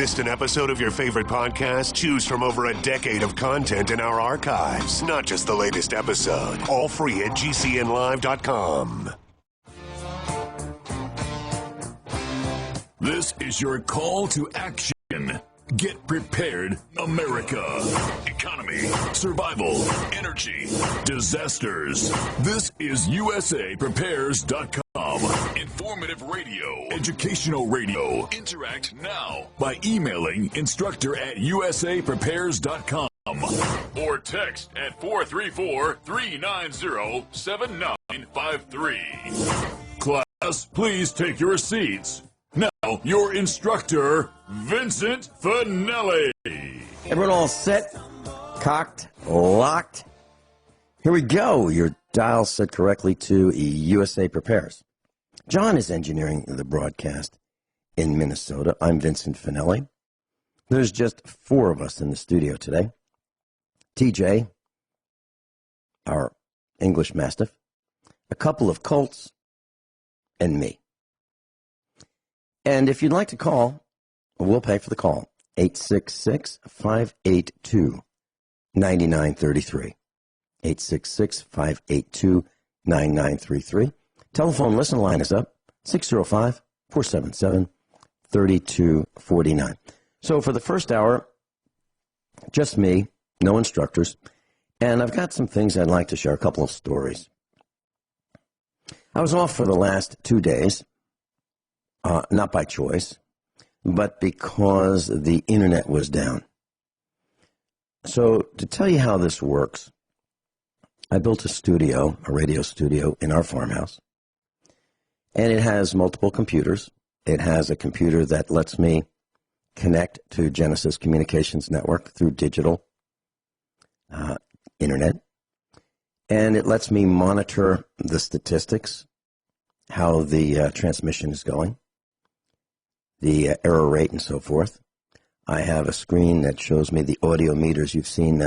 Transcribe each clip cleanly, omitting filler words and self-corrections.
Missed an episode of your favorite podcast? Choose from over a decade of content in our archives, not just the latest episode. All free at gcnlive.com. This is your call to action. Get prepared, America. Economy, survival, energy, disasters. This is USAPrepares.com. Informative radio, educational radio. Interact now by emailing instructor@usaprepares.com or text at 434-390-7953. Class, please take your seats. Now, your instructor, Vincent Finelli. Everyone all set, cocked, locked? Here we go. Your dial set correctly to USA Prepares. John is engineering the broadcast in Minnesota. I'm Vincent Finelli. There's just 4 of us in the studio today. TJ, our English Mastiff, a couple of Colts, and me. And if you'd like to call, we'll pay for the call. 866-582-9933. 866-582-9933. Telephone listen line is up. 605-477-3249. So for the first hour, just me, no instructors. And I've got some things I'd like to share, a couple of stories. I was off for the last 2 days. Not by choice, but because the internet was down. So to tell you how this works, I built a studio, a radio studio in our farmhouse, and it has multiple computers. It has a computer that lets me connect to Genesis Communications Network through digital internet, and it lets me monitor the statistics, how the transmission is going, the error rate, and so forth. I have a screen that shows me the audio meters. You've seen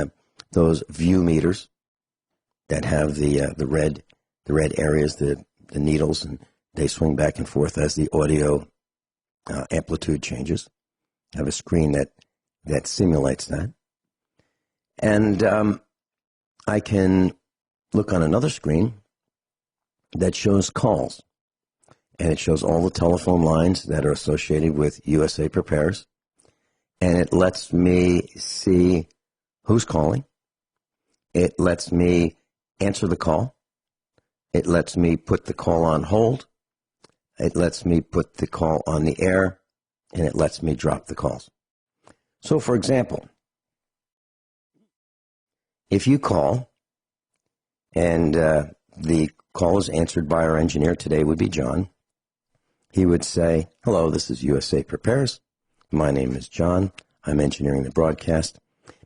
those view meters that have the red areas, the needles, and they swing back and forth as the audio amplitude changes. I have a screen that simulates that. And I can look on another screen that shows calls. And it shows all the telephone lines that are associated with USA Prepares. And it lets me see who's calling. It lets me answer the call. It lets me put the call on hold. It lets me put the call on the air. And it lets me drop the calls. So, for example, if you call and the call is answered by our engineer, today would be John. He would say, "Hello, this is USA Prepares. My name is John. I'm engineering the broadcast.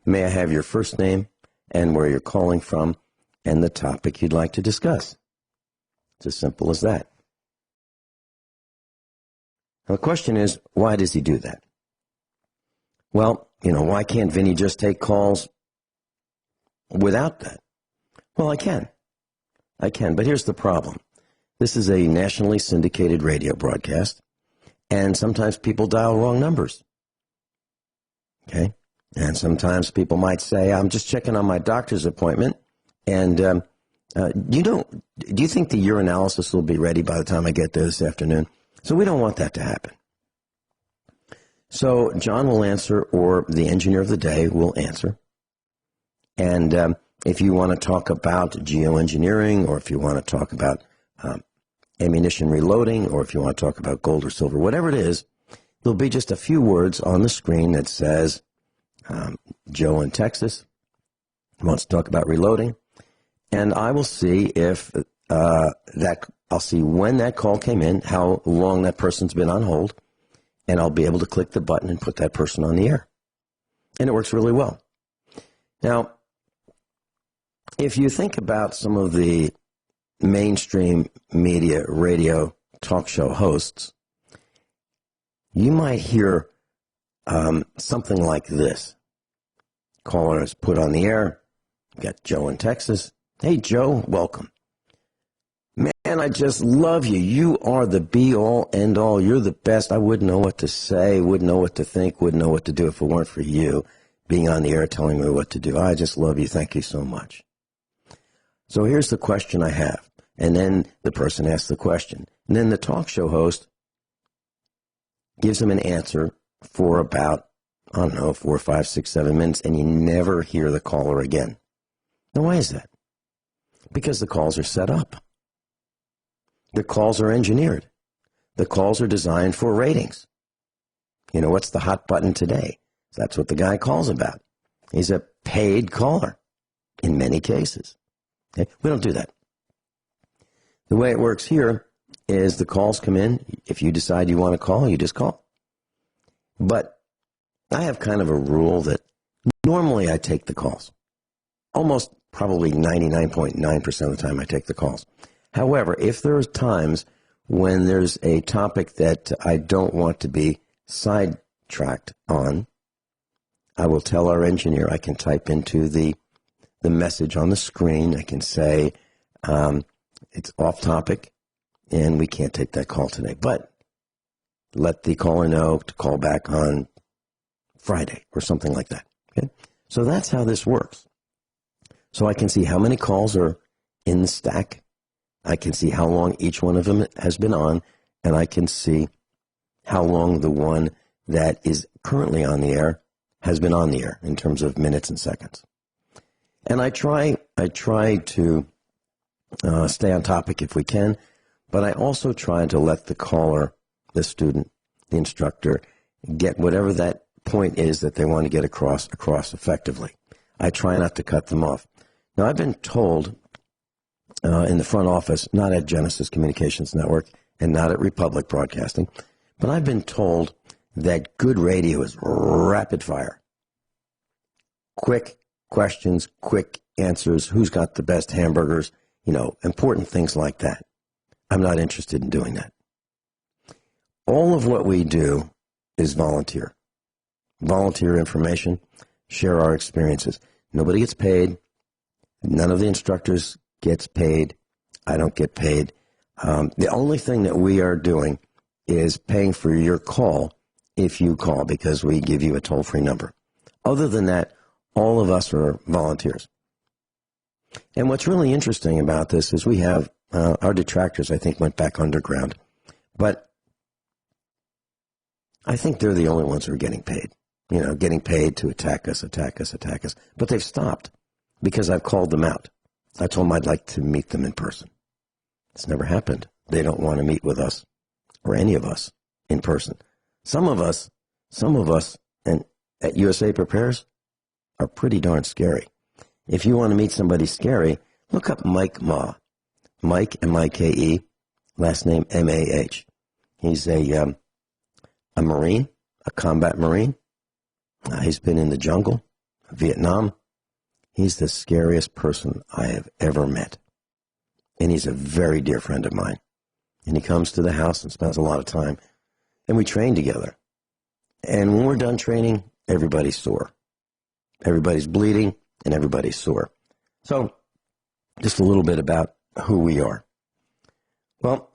May I have your first name and where you're calling from and the topic you'd like to discuss?" It's as simple as that. Now, the question is, why does he do that? Well, why can't Vinny just take calls without that? Well, I can, but here's the problem. This is a nationally syndicated radio broadcast, and sometimes people dial wrong numbers. Okay? And sometimes people might say, "I'm just checking on my doctor's appointment," and do you think the urinalysis will be ready by the time I get there this afternoon? So we don't want that to happen. So John will answer, or the engineer of the day will answer. And if you want to talk about geoengineering, or if you want to talk about ammunition reloading, or if you want to talk about gold or silver, whatever it is, there'll be just a few words on the screen that says, Joe in Texas wants to talk about reloading. And I will see if I'll see when that call came in, how long that person's been on hold, and I'll be able to click the button and put that person on the air. And it works really well. Now, if you think about some of the mainstream media radio talk show hosts, you might hear something like this. Caller is put on the air. Got Joe in Texas. "Hey, Joe, welcome. May And I just love you. You are the be-all, end-all. You're the best. I wouldn't know what to say, wouldn't know what to think, wouldn't know what to do if it weren't for you being on the air telling me what to do. I just love you. Thank you so much. So here's the question I have. And then the person asks the question. And then the talk show host gives them an answer for about, I don't know, 4, 5, 6, 7 minutes, and you never hear the caller again. Now, why is that? Because the calls are set up. The calls are engineered. The calls are designed for ratings. You know, what's the hot button today? That's what the guy calls about. He's a paid caller in many cases. Okay? We don't do that. The way it works here is the calls come in. If you decide you want to call, you just call. But I have kind of a rule that normally I take the calls. Almost probably 99.9% of the time I take the calls. However, if there's times when there's a topic that I don't want to be sidetracked on, I will tell our engineer, I can type into the message on the screen, I can say it's off topic and we can't take that call today. But let the caller know to call back on Friday or something like that. Okay? So that's how this works. So I can see how many calls are in the stack. I can see how long each one of them has been on, and I can see how long the one that is currently on the air has been on the air in terms of minutes and seconds. And I try to stay on topic if we can, but I also try to let the caller, the student, the instructor, get whatever that point is that they want to get across effectively. I try not to cut them off. Now, I've been told in the front office, not at Genesis Communications Network and not at Republic Broadcasting, but I've been told that good radio is rapid fire. Quick questions, quick answers, who's got the best hamburgers, you know, important things like that. I'm not interested in doing that. All of what we do is volunteer. Volunteer information, share our experiences. Nobody gets paid. None of the instructors gets paid. I don't get paid. The only thing that we are doing is paying for your call if you call, because we give you a toll-free number. Other than that, all of us are volunteers. And what's really interesting about this is we have our detractors, I think, went back underground. But I think they're the only ones who are getting paid. You know, getting paid to attack us. But they've stopped because I've called them out. I told them I'd like to meet them in person. It's never happened. They don't want to meet with us or any of us in person. Some of us, and at USA Prepares, are pretty darn scary. If you want to meet somebody scary, look up Mike Ma. Mike, M-I-K-E, last name M-A-H. He's a Marine, a combat Marine. He's been in the jungle, Vietnam. He's the scariest person I have ever met. And he's a very dear friend of mine. And he comes to the house and spends a lot of time. And we train together. And when we're done training, everybody's sore. Everybody's bleeding and everybody's sore. So, just a little bit about who we are. Well,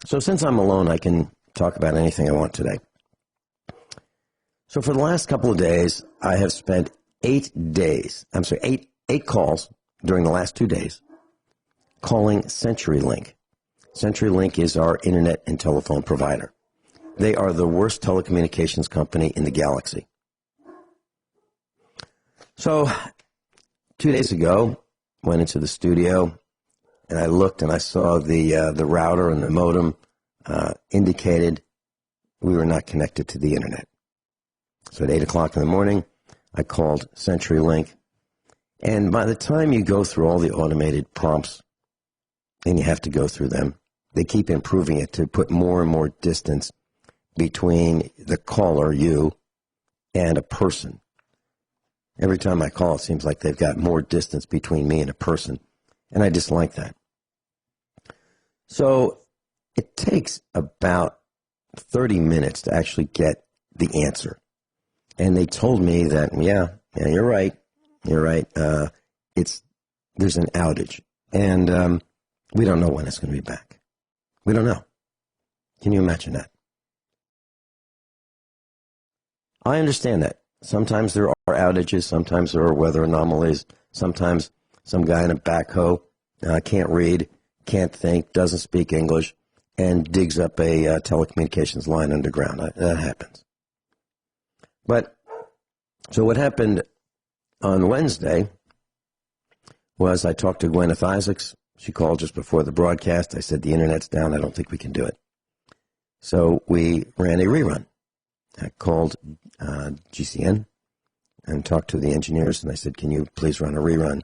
so since I'm alone, I can talk about anything I want today. So for the last couple of days, I have spent 8 calls during the last 2 days calling CenturyLink. CenturyLink is our internet and telephone provider. They are the worst telecommunications company in the galaxy. So 2 days ago, went into the studio, and I looked and I saw the router and the modem indicated we were not connected to the internet. So at 8 o'clock in the morning, I called CenturyLink, and by the time you go through all the automated prompts, and you have to go through them, they keep improving it to put more and more distance between the caller, you, and a person. Every time I call, it seems like they've got more distance between me and a person, and I dislike that. So it takes about 30 minutes to actually get the answer. And they told me that, yeah, you're right. There's an outage. And We don't know when it's going to be back. We don't know. Can you imagine that? I understand that. Sometimes there are outages, sometimes there are weather anomalies, sometimes some guy in a backhoe can't read, can't think, doesn't speak English, and digs up a telecommunications line underground. That happens. But, so what happened on Wednesday was I talked to Guineith Isaacs. She called just before the broadcast. I said, the internet's down. I don't think we can do it. So we ran a rerun. I called GCN and talked to the engineers, and I said, can you please run a rerun?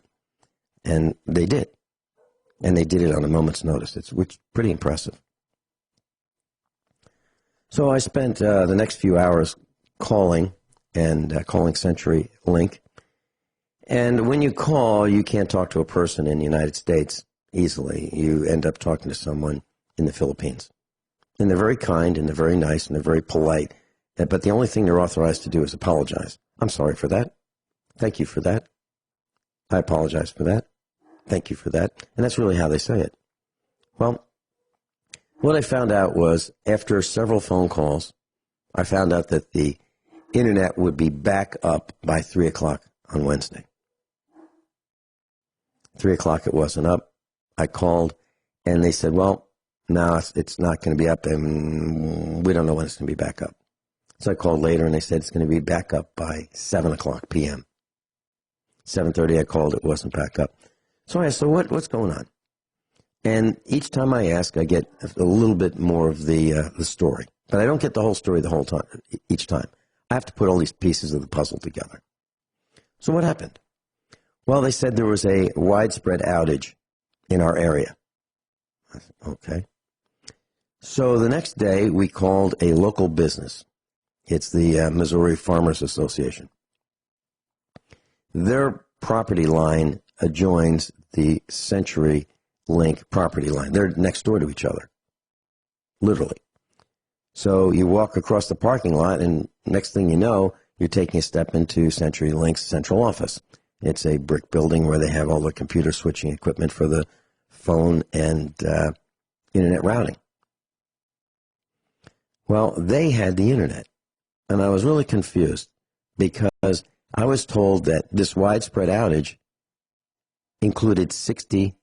And they did. And they did it on a moment's notice. It's pretty impressive. So I spent the next few hours calling and calling CenturyLink. And when you call, you can't talk to a person in the United States easily. You end up talking to someone in the Philippines. And they're very kind, and they're very nice, and they're very polite. But the only thing they're authorized to do is apologize. I'm sorry for that. Thank you for that. I apologize for that. Thank you for that. And that's really how they say it. Well, what I found out was, after several phone calls, I found out that the internet would be back up by 3 o'clock on Wednesday. 3 o'clock it wasn't up. I called, and they said, well, no, it's not going to be up, and we don't know when it's going to be back up. So I called later, and they said it's going to be back up by 7 o'clock p.m. 7:30 I called, it wasn't back up. So I asked, so what's going on? And each time I ask, I get a little bit more of the story. But I don't get the whole story the whole time, each time. I have to put all these pieces of the puzzle together. So what happened? Well, they said there was a widespread outage in our area. I said, okay. So the next day, we called a local business. It's the Missouri Farmers Association. Their property line adjoins the CenturyLink property line. They're next door to each other, literally. So you walk across the parking lot, and next thing you know, you're taking a step into CenturyLink's central office. It's a brick building where they have all the computer switching equipment for the phone and internet routing. Well, they had the internet, and I was really confused because I was told that this widespread outage included 60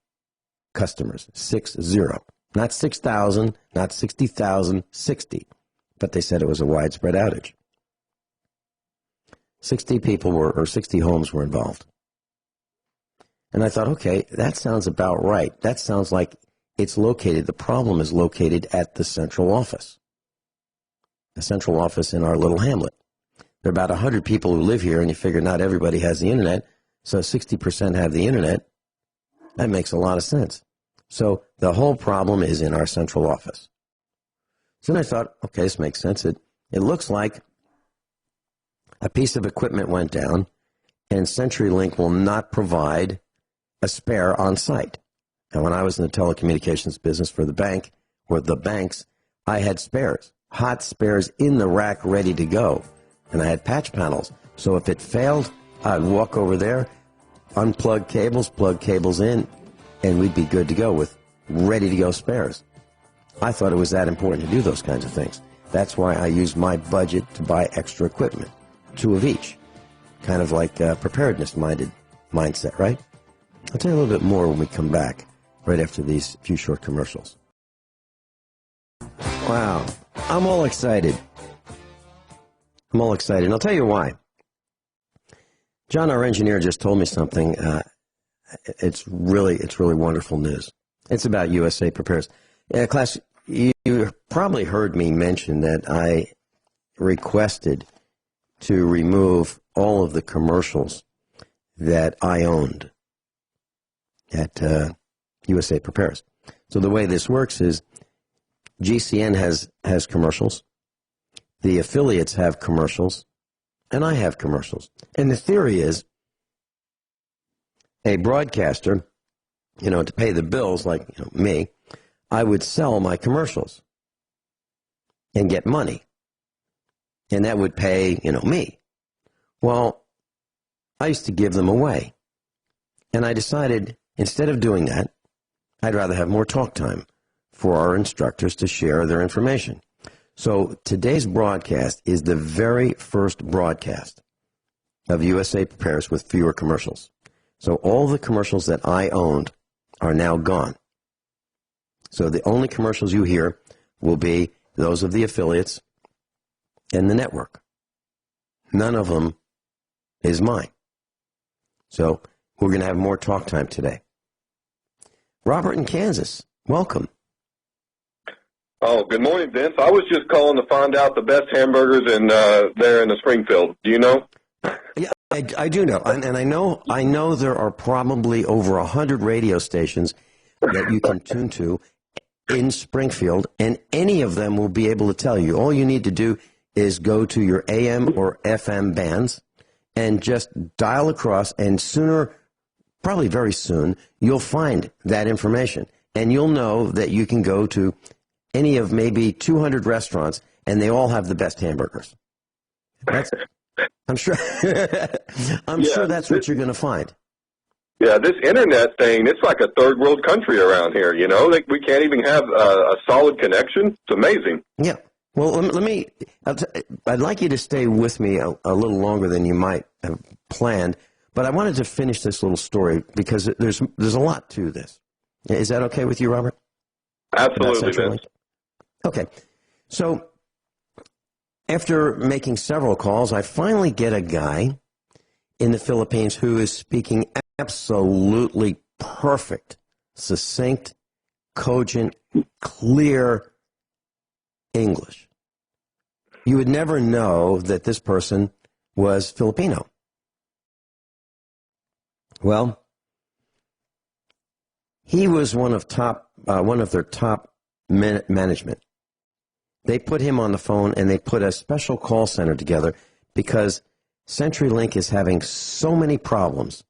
customers, 60. Not 6,000, not 60,000, 60. But they said it was a widespread outage. 60 people were, or 60 homes were involved. And I thought, okay, that sounds about right. That sounds like it's located, the problem is located at the central office. The central office in our little hamlet. There are about 100 people who live here, and you figure not everybody has the internet, so 60% have the internet. That makes a lot of sense. So the whole problem is in our central office. So then I thought, okay, this makes sense. It looks like a piece of equipment went down, and CenturyLink will not provide a spare on site. And when I was in the telecommunications business for the bank, or the banks, I had spares, hot spares in the rack ready to go. And I had patch panels. So if it failed, I'd walk over there, unplug cables, plug cables in, and we'd be good to go with ready-to-go spares. I thought it was that important to do those kinds of things. That's why I used my budget to buy extra equipment, 2 of each, kind of like a preparedness-minded mindset, right? I'll tell you a little bit more when we come back, right after these few short commercials. Wow, I'm all excited. I'm all excited, and I'll tell you why. John, our engineer, just told me something. It's really wonderful news. It's about USA Prepares. Class, you probably heard me mention that I requested to remove all of the commercials that I owned at USA Prepares. So the way this works is GCN has commercials, the affiliates have commercials, and I have commercials. And the theory is a broadcaster, to pay the bills, like me, I would sell my commercials and get money. And that would pay, me. Well, I used to give them away. And I decided, instead of doing that, I'd rather have more talk time for our instructors to share their information. So today's broadcast is the very first broadcast of USA Prepares with fewer commercials. So all the commercials that I owned are now gone. So the only commercials you hear will be those of the affiliates and the network. None of them is mine. So we're going to have more talk time today. Robert in Kansas, welcome. Oh, good morning, Vince. I was just calling to find out the best hamburgers there in the Springfield. Do you know? Yeah, I do know, and I know there are probably over 100 radio stations that you can tune to in Springfield, and any of them will be able to tell you. All you need to do is go to your AM or FM bands and just dial across, and sooner, probably very soon, you'll find that information, and you'll know that you can go to any of maybe 200 restaurants, and they all have the best hamburgers. I'm sure. Sure that's what you're going to find. Yeah, this internet thing, it's like a third world country around here, you know? Like, we can't even have a solid connection. It's amazing. Yeah. Well, I'd like you to stay with me a little longer than you might have planned, but I wanted to finish this little story because there's a lot to this. Is that okay with you, Robert? Absolutely, Vince. Okay. So after making several calls, I finally get a guy in the Philippines who is speaking absolutely perfect, succinct, cogent, clear English. You would never know that this person was Filipino. Well, he was one of their top management. They put him on the phone and they put a special call center together because CenturyLink is having so many problems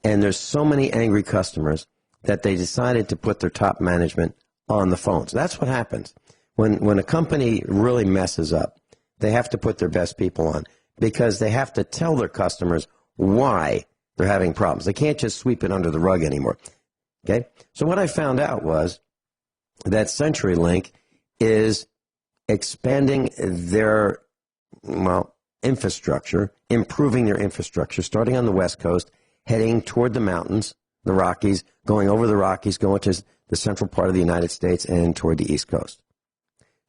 and there's so many angry customers that they decided to put their top management on the phones. That's what happens. When a company really messes up, they have to put their best people on because they have to tell their customers why they're having problems. They can't just sweep it under the rug anymore. Okay? So what I found out was that CenturyLink is expanding their, infrastructure, improving their infrastructure, starting on the West Coast, heading toward the mountains, the Rockies, going over the Rockies, going to the central part of the United States and toward the East Coast.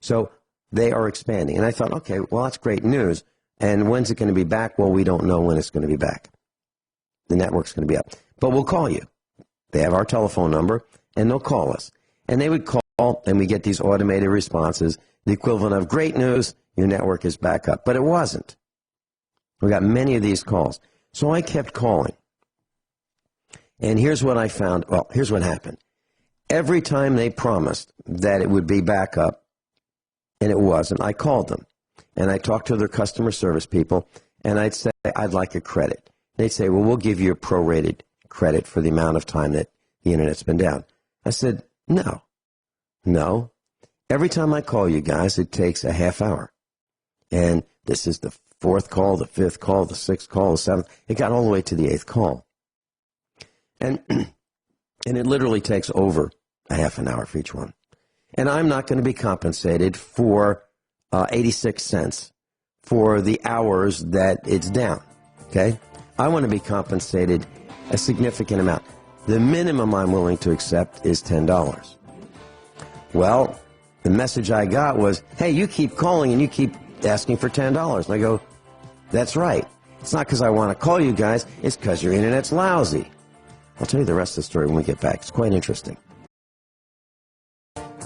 So they are expanding. And I thought, okay, well, that's great news. And when's it going to be back? Well, we don't know when it's going to be back. The network's going to be up. But we'll call you. They have our telephone number, and they'll call us. And they would call, and we get these automated responses, the equivalent of, great news, your network is back up. But it wasn't. We got many of these calls. So I kept calling. And here's what I found. Well, here's what happened. Every time they promised that it would be back up, and it wasn't, I called them. And I talked to their customer service people, and I'd say, I'd like a credit. They'd say, well, we'll give you a prorated credit for the amount of time that the Internet's been down. I said, no. Every time I call you guys, it takes a half hour. And this is the fourth call, the fifth call, the sixth call, the seventh. It got all the way to the eighth call. And it literally takes over a half an hour for each one. And I'm not going to be compensated for 86 cents for the hours that it's down. Okay? I want to be compensated a significant amount. The minimum I'm willing to accept is $10. Well, the message I got was, hey, you keep calling and you keep asking for $10. And I go, that's right. It's not because I want to call you guys. It's because your Internet's lousy. I'll tell you the rest of the story when we get back. It's quite interesting.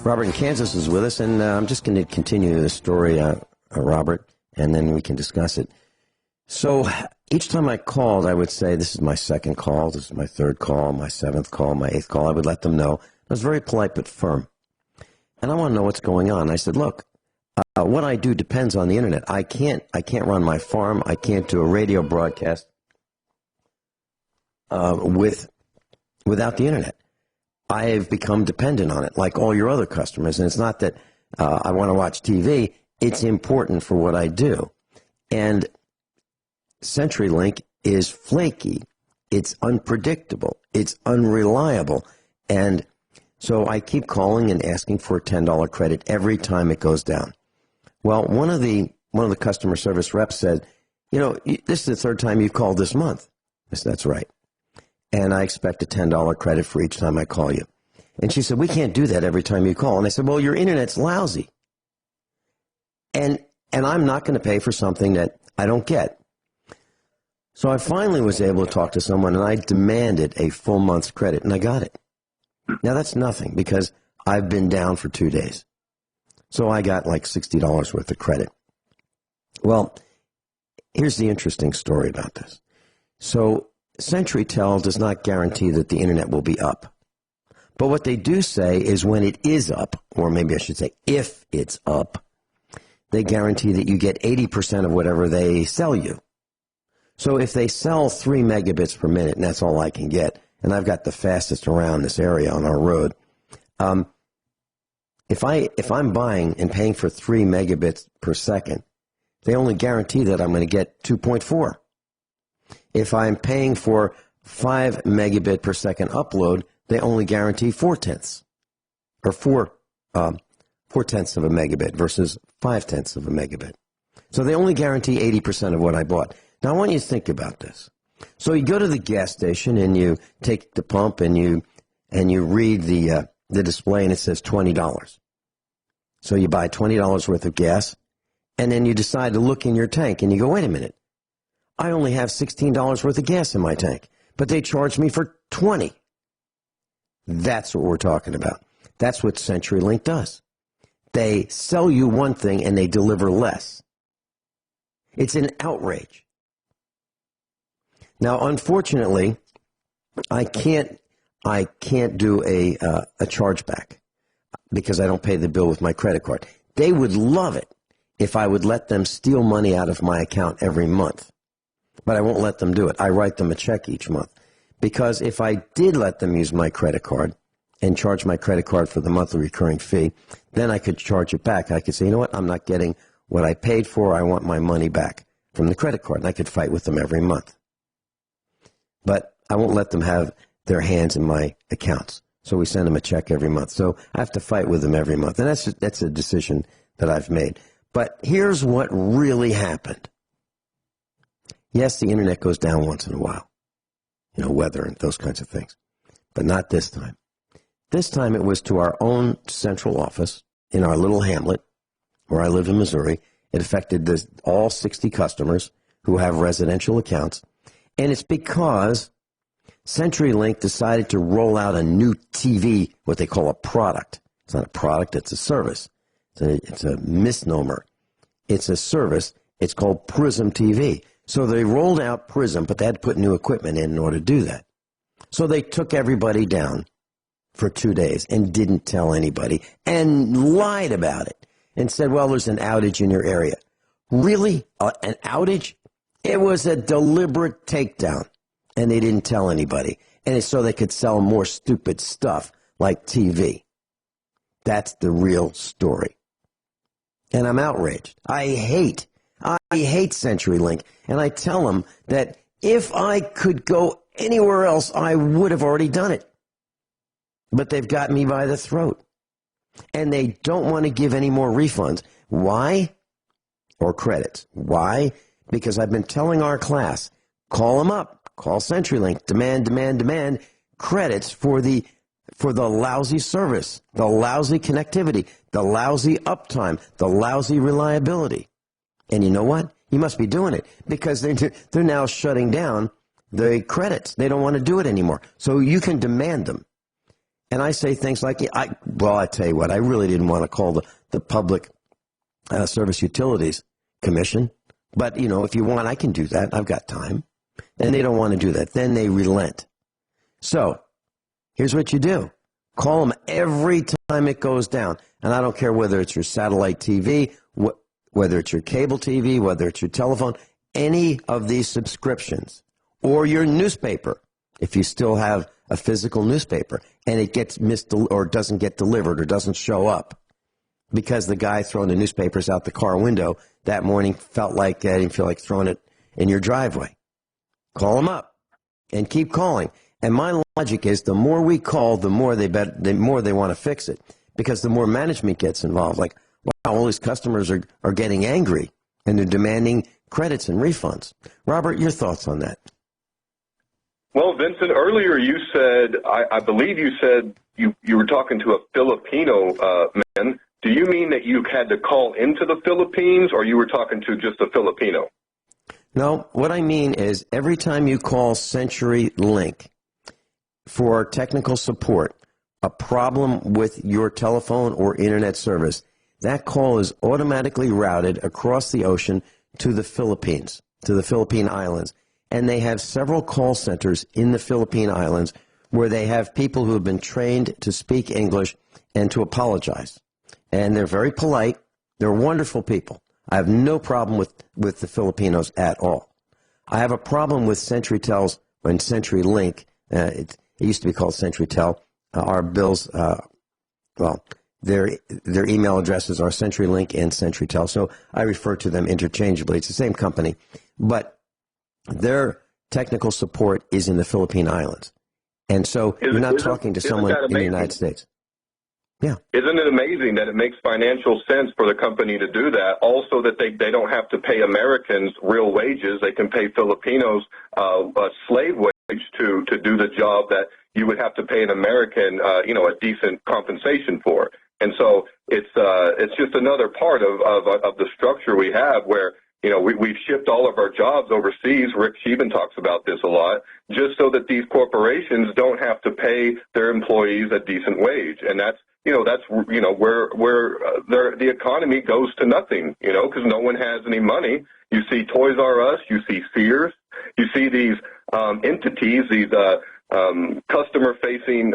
Robert in Kansas is with us, and I'm just going to continue the story, Robert, and then we can discuss it. So each time I called, I would say, this is my second call, this is my third call, my seventh call, my eighth call. I would let them know. I was very polite but firm. And I want to know what's going on. I said, look, what I do depends on the Internet. I can't run my farm. I can't do a radio broadcast without the Internet. I have become dependent on it, like all your other customers. And it's not that I want to watch TV. It's important for what I do. And CenturyLink is flaky. It's unpredictable. It's unreliable. And So I keep calling and asking for a $10 credit every time it goes down. Well, one of the customer service reps said, this is the third time you've called this month. I said, that's right. And I expect a $10 credit for each time I call you. And she said, we can't do that every time you call. And I said, well, your internet's lousy. And I'm not going to pay for something that I don't get. So I finally was able to talk to someone, and I demanded a full month's credit, and I got it. Now, that's nothing because I've been down for 2 days. So I got like $60 worth of credit. Well, here's the interesting story about this. So CenturyTel does not guarantee that the internet will be up. But what they do say is when it is up, or maybe I should say if it's up, they guarantee that you get 80% of whatever they sell you. So if they sell 3 megabits per minute, and that's all I can get, and I've got the fastest around this area on our road, if I'm buying and paying for 3 megabits per second, they only guarantee that I'm going to get 2.4. If I'm paying for 5 megabit per second upload, they only guarantee 4/10, or 4/10 of a megabit versus 5/10 of a megabit. So they only guarantee 80% of what I bought. Now I want you to think about this. So you go to the gas station and you take the pump and you read the display and it says $20. So you buy $20 worth of gas and then you decide to look in your tank and you go, wait a minute, I only have $16 worth of gas in my tank, but they charged me for $20. That's what we're talking about. That's what CenturyLink does. They sell you one thing and they deliver less. It's an outrage. Now, unfortunately, I can't do a chargeback because I don't pay the bill with my credit card. They would love it if I would let them steal money out of my account every month, but I won't let them do it. I write them a check each month because if I did let them use my credit card and charge my credit card for the monthly recurring fee, then I could charge it back. I could say, you know what, I'm not getting what I paid for. I want my money back from the credit card, and I could fight with them every month. But I won't let them have their hands in my accounts. So we send them a check every month. So I have to fight with them every month. And that's a decision that I've made. But here's what really happened. Yes, the internet goes down once in a while. Weather and those kinds of things. But not this time. This time it was to our own central office in our little hamlet where I live in Missouri. It affected all 60 customers who have residential accounts. And it's because CenturyLink decided to roll out a new TV, what they call a product. It's not a product, it's a service. It's a misnomer. It's a service. It's called Prism TV. So they rolled out Prism, but they had to put new equipment in order to do that. So they took everybody down for 2 days and didn't tell anybody and lied about it and said, well, there's an outage in your area. Really? An outage? It was a deliberate takedown, and they didn't tell anybody. And it's so they could sell more stupid stuff like TV. That's the real story. And I'm outraged. I hate CenturyLink. And I tell them that if I could go anywhere else, I would have already done it. But they've got me by the throat. And they don't want to give any more refunds. Why? Or credits. Why? Because I've been telling our class, call them up, call CenturyLink, demand credits for the lousy service, the lousy connectivity, the lousy uptime, the lousy reliability. And you know what? You must be doing it because they're now shutting down the credits. They don't want to do it anymore. So you can demand them. And I say things like, I tell you what, I really didn't want to call the Public Service Utilities Commission. But, if you want, I can do that. I've got time. And they don't want to do that. Then they relent. So here's what you do. Call them every time it goes down. And I don't care whether it's your satellite TV, whether it's your cable TV, whether it's your telephone, any of these subscriptions, or your newspaper, if you still have a physical newspaper, and it gets missed or doesn't get delivered or doesn't show up because the guy throwing the newspapers out the car window that morning didn't feel like throwing it in your driveway. Call them up and keep calling. And my logic is the more we call, the more they want to fix it, because the more management gets involved. Like, wow, all these customers are getting angry and they're demanding credits and refunds. Robert, your thoughts on that? Well, Vincent, earlier you said, I believe you said you were talking to a Filipino man. Do you mean that you had to call into the Philippines, or you were talking to just a Filipino? No, what I mean is every time you call CenturyLink for technical support, a problem with your telephone or internet service, that call is automatically routed across the ocean to the Philippines, to the Philippine Islands. And they have several call centers in the Philippine Islands where they have people who have been trained to speak English and to apologize. And they're very polite. They're wonderful people. I have no problem with the Filipinos at all. I have a problem with CenturyTel's and CenturyLink. It used to be called CenturyTel. Our bills, their email addresses are CenturyLink and CenturyTel, so I refer to them interchangeably. It's the same company, but their technical support is in the Philippine Islands, and so you're not talking to someone in the United States. Yeah. Isn't it amazing that it makes financial sense for the company to do that? Also, that they don't have to pay Americans real wages; they can pay Filipinos a slave wage to do the job that you would have to pay an American, a decent compensation for. And so it's just another part of the structure we have where, we've shipped all of our jobs overseas. Rick Scheben talks about this a lot, just so that these corporations don't have to pay their employees a decent wage. And that's where the economy goes to nothing, because no one has any money. You see Toys R Us, you see Sears, you see these entities, these customer-facing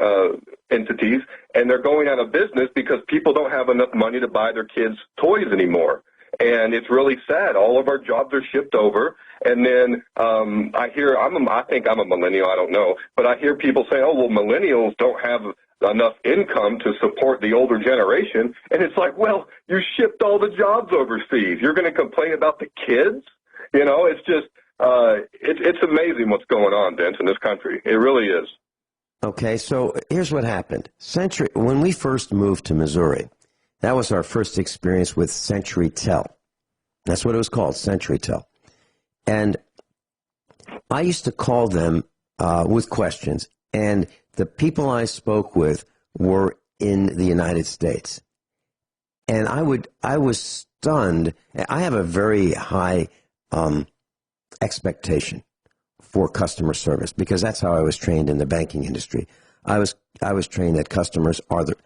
entities, and they're going out of business because people don't have enough money to buy their kids toys anymore. And it's really sad. All of our jobs are shipped over, and then I think I'm a millennial, I don't know, but I hear people say, oh, well, millennials don't have enough income to support the older generation, and it's like, well, you shipped all the jobs overseas. You're going to complain about the kids? It's just, it's amazing what's going on, Vince, in this country. It really is. Okay, so here's what happened. When we first moved to Missouri, that was our first experience with CenturyTel. That's what it was called, CenturyTel. And I used to call them with questions, and the people I spoke with were in the United States. And I was stunned. I have a very high expectation for customer service because that's how I was trained in the banking industry. I was trained that customers are the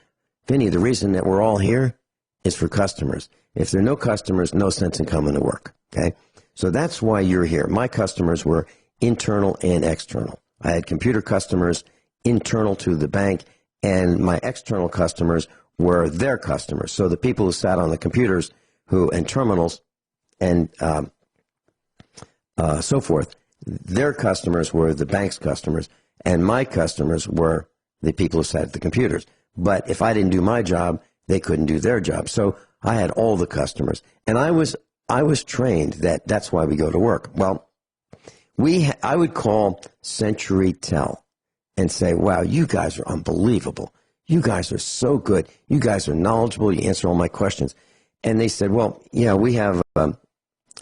reason that we're all here is for customers. If there are no customers, no sense in coming to work. Okay, so that's why you're here. My customers were internal and external. I had computer customers internal to the bank, and my external customers were their customers. So the people who sat on the computers, and terminals, and so forth, their customers were the bank's customers, and my customers were the people who sat at the computers. But if I didn't do my job, they couldn't do their job. So I had all the customers, and I was trained that that's why we go to work. Well, I would call CenturyTel and say, wow, you guys are unbelievable. You guys are so good. You guys are knowledgeable. You answer all my questions. And they said, well, yeah, we have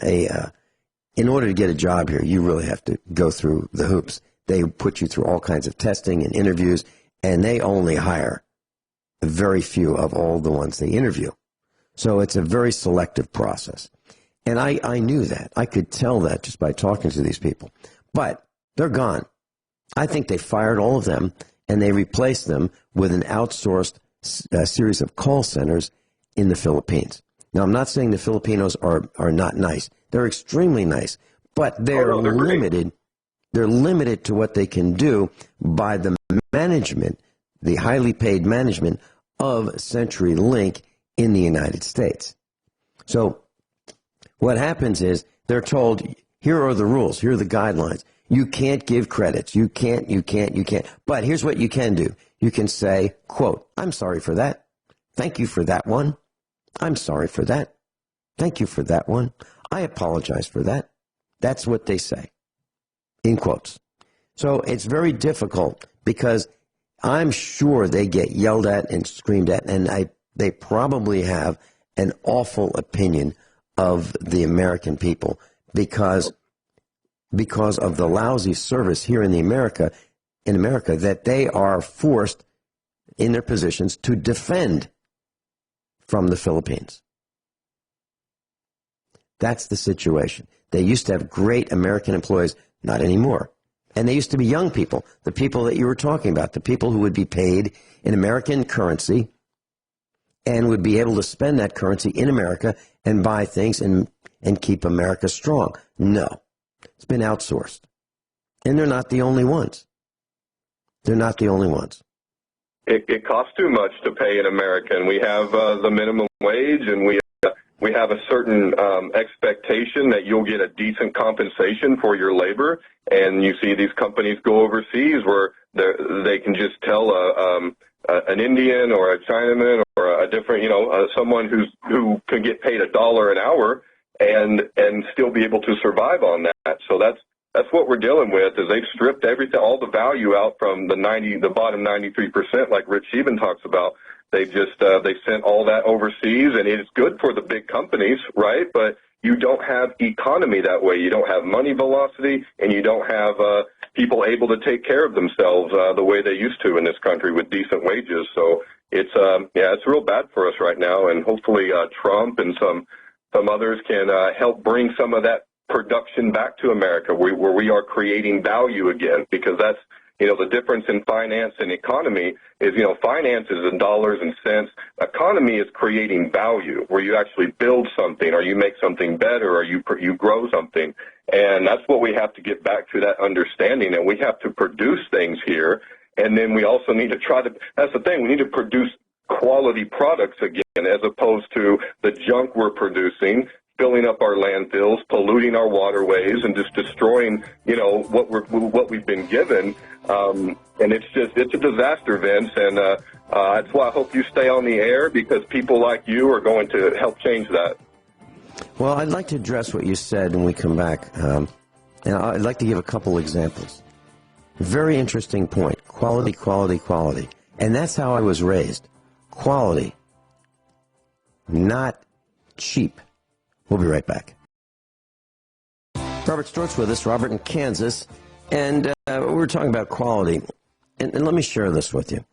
in order to get a job here, you really have to go through the hoops. They put you through all kinds of testing and interviews, and they only hire very few of all the ones they interview. So it's a very selective process. And I knew that. I could tell that just by talking to these people. But they're gone. I think they fired all of them, and they replaced them with an outsourced series of call centers in the Philippines. Now, I'm not saying the Filipinos are not nice. They're extremely nice, but they're limited. They're limited to what they can do by the management, the highly paid management of CenturyLink in the United States. So what happens is they're told, here are the rules, here are the guidelines. You can't give credits. You can't. But here's what you can do. You can say, quote, I'm sorry for that. Thank you for that one. I'm sorry for that. Thank you for that one. I apologize for that. That's what they say, in quotes. So it's very difficult because I'm sure they get yelled at and screamed at, and they probably have an awful opinion of the American people because of the lousy service here in America that they are forced in their positions to defend from the Philippines. That's the situation. They used to have great American employees, not anymore. And they used to be young people, the people that you were talking about, the people who would be paid in American currency and would be able to spend that currency in America and buy things and keep America strong. No, it's been outsourced. And they're not the only ones. They're not the only ones. It costs too much to pay an American. We have the minimum wage, and we have a certain expectation that you'll get a decent compensation for your labor. And you see these companies go overseas where they can just tell an Indian or a Chinaman or a different, someone who can get paid $1 an hour and still be able to survive on that. So that's what we're dealing with, is they've stripped everything, all the value out from the bottom 93%, like Rich Shealy talks about. They sent all that overseas, and it's good for the big companies, right? But you don't have economy that way. You don't have money velocity, and you don't have people able to take care of themselves the way they used to in this country with decent wages. So it's real bad for us right now, and hopefully Trump and some others can help bring some of that production back to America, where we are creating value again, because that's, the difference in finance and economy is, finance is in dollars and cents. Economy is creating value, where you actually build something, or you make something better, or you grow something. And that's what we have to get back to, that understanding, and we have to produce things here. And then we also need to that's the thing, we need to produce quality products again, as opposed to the junk we're producing, filling up our landfills, polluting our waterways, and just destroying, what we've been given. And it's a disaster, Vince. And that's why I hope you stay on the air, because people like you are going to help change that. Well, I'd like to address what you said when we come back. And I'd like to give a couple examples. Very interesting point. Quality, quality, quality. And that's how I was raised. Quality, not cheap. We'll be right back. Robert Stort's with us, Robert in Kansas, and we're talking about quality. And let me share this with you.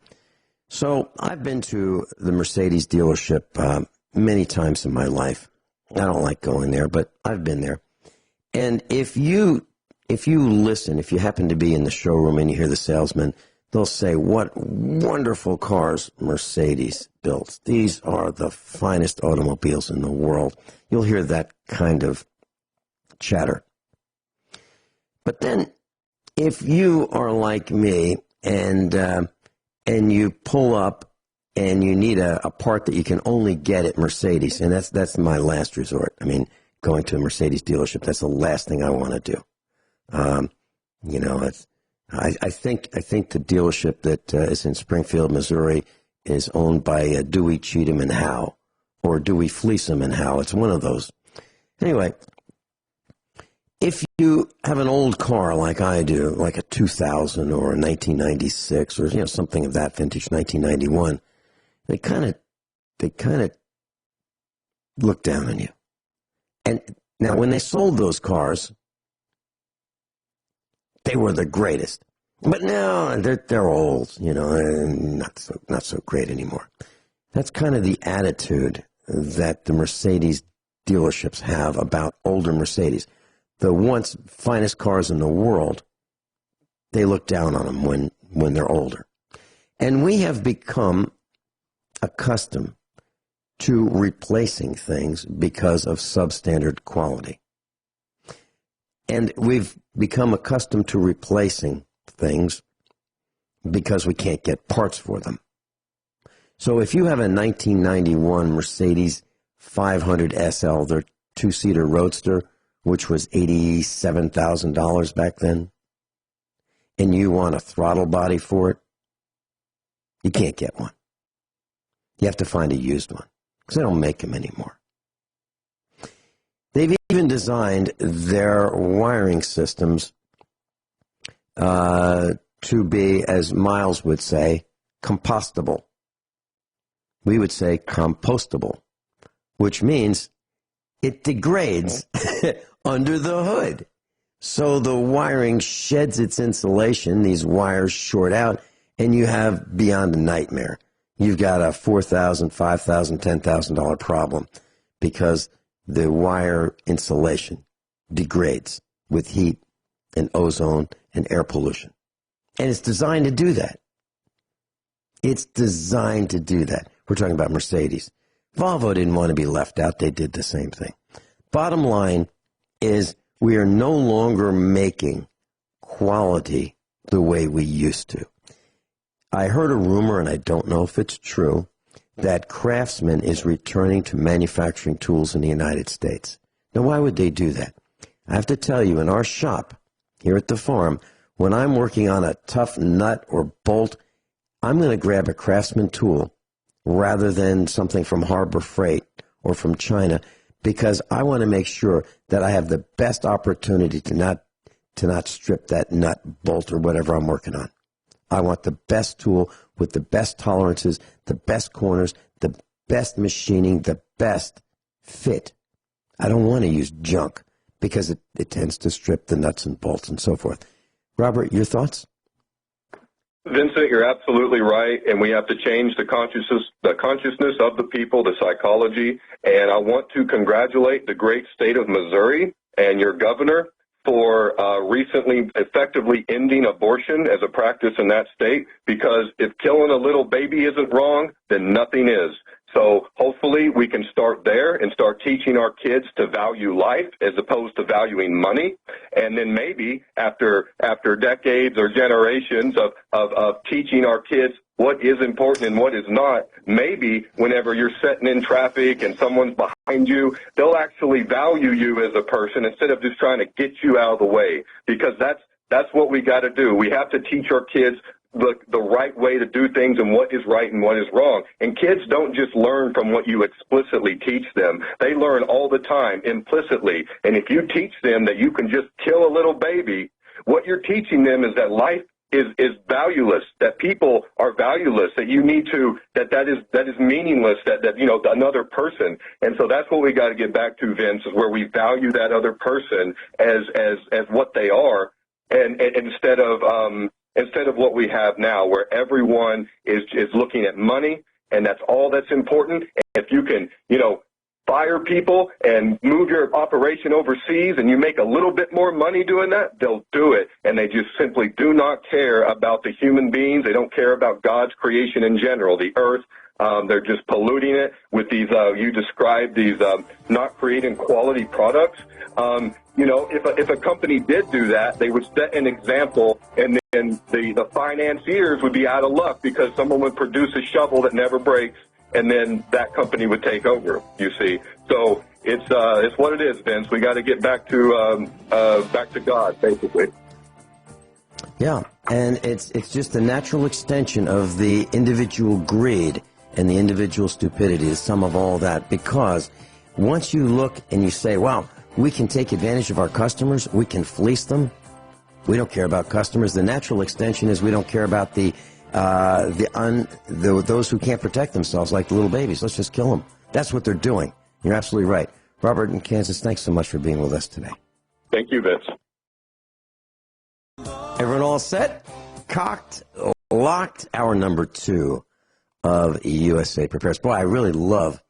So I've been to the Mercedes dealership many times in my life. I don't like going there, but I've been there. And if you listen, if you happen to be in the showroom and you hear the salesman, they'll say, what wonderful cars Mercedes built. These are the finest automobiles in the world. You'll hear that kind of chatter. But then, if you are like me and you pull up and you need a part that you can only get at Mercedes, and that's my last resort. I mean, going to a Mercedes dealership, that's the last thing I want to do. I think the dealership that is in Springfield, Missouri, is owned by Dewey, Cheatham, and Howe, or Dewey, Fleeson, and Howe. It's one of those. Anyway, if you have an old car like I do, like a 2000 or a 1996 or something of that vintage, 1991, they kind of look down on you. And now, when they sold those cars, they were the greatest. But now they're old, not so great anymore. That's kind of the attitude that the Mercedes dealerships have about older Mercedes. The once finest cars in the world, they look down on them when they're older. And we have become accustomed to replacing things because of substandard quality. And we've become accustomed to replacing things because we can't get parts for them. So if you have a 1991 Mercedes 500 SL, their two-seater roadster, which was $87,000 back then, and you want a throttle body for it, you can't get one. You have to find a used one, because they don't make them anymore. They've even designed their wiring systems to be, as Miles would say, compostable. We would say compostable, which means it degrades under the hood. So the wiring sheds its insulation, these wires short out, and you have beyond a nightmare. You've got a $4,000, $5,000, $10,000 problem because the wire insulation degrades with heat and ozone and air pollution. And it's designed to do that. It's designed to do that. We're talking about Mercedes. Volvo didn't want to be left out. They did the same thing. Bottom line is we are no longer making quality the way we used to. I heard a rumor, and I don't know if it's true, that Craftsman is returning to manufacturing tools in the United States. Now, why would they do that? I have to tell you, in our shop here at the farm, when I'm working on a tough nut or bolt, I'm going to grab a Craftsman tool rather than something from Harbor Freight or from China, because I want to make sure that I have the best opportunity to not strip that nut, bolt, or whatever I'm working on. I want the best tool with the best tolerances, the best corners, the best machining, the best fit. I don't want to use junk because it tends to strip the nuts and bolts and so forth. Robert, your thoughts? Vincent, you're absolutely right, and we have to change the consciousness of the people, the psychology, and I want to congratulate the great state of Missouri and your governor for recently effectively ending abortion as a practice in that state, because if killing a little baby isn't wrong, then nothing is. So hopefully we can start there and start teaching our kids to value life as opposed to valuing money. And then maybe after decades or generations of teaching our kids what is important and what is not, maybe whenever you're sitting in traffic and someone's behind you, they'll actually value you as a person instead of just trying to get you out of the way, because that's what we got to do. We have to teach our kids the right way to do things and what is right and what is wrong. And kids don't just learn from what you explicitly teach them. They learn all the time implicitly. And if you teach them that you can just kill a little baby, what you're teaching them is that life is valueless, that people are valueless, that you need to, that is meaningless, that another person. And so that's what we got to get back to, Vince, is where we value that other person as what they are, and instead of what we have now, where everyone is looking at money, and that's all that's important. And if you can, fire people and move your operation overseas and you make a little bit more money doing that, they'll do it. And they just simply do not care about the human beings. They don't care about God's creation in general, the earth. They're just polluting it with these, you described these not creating quality products. If a company did do that, they would set an example, and then the financiers would be out of luck because someone would produce a shovel that never breaks, and then that company would take over, you see. So it's what it is, Vince. We got to get back to God, basically. Yeah, and it's just a natural extension of the individual greed and the individual stupidity, the sum of all that, because once you look and you say, wow, we can take advantage of our customers, we can fleece them, we don't care about customers. The natural extension is we don't care about those who can't protect themselves, like the little babies. Let's just kill them. That's what they're doing. You're absolutely right. Robert in Kansas, thanks so much for being with us today. Thank you, Vince. Everyone all set? Cocked, locked, hour number 2 of USA Prepares. Boy, I really love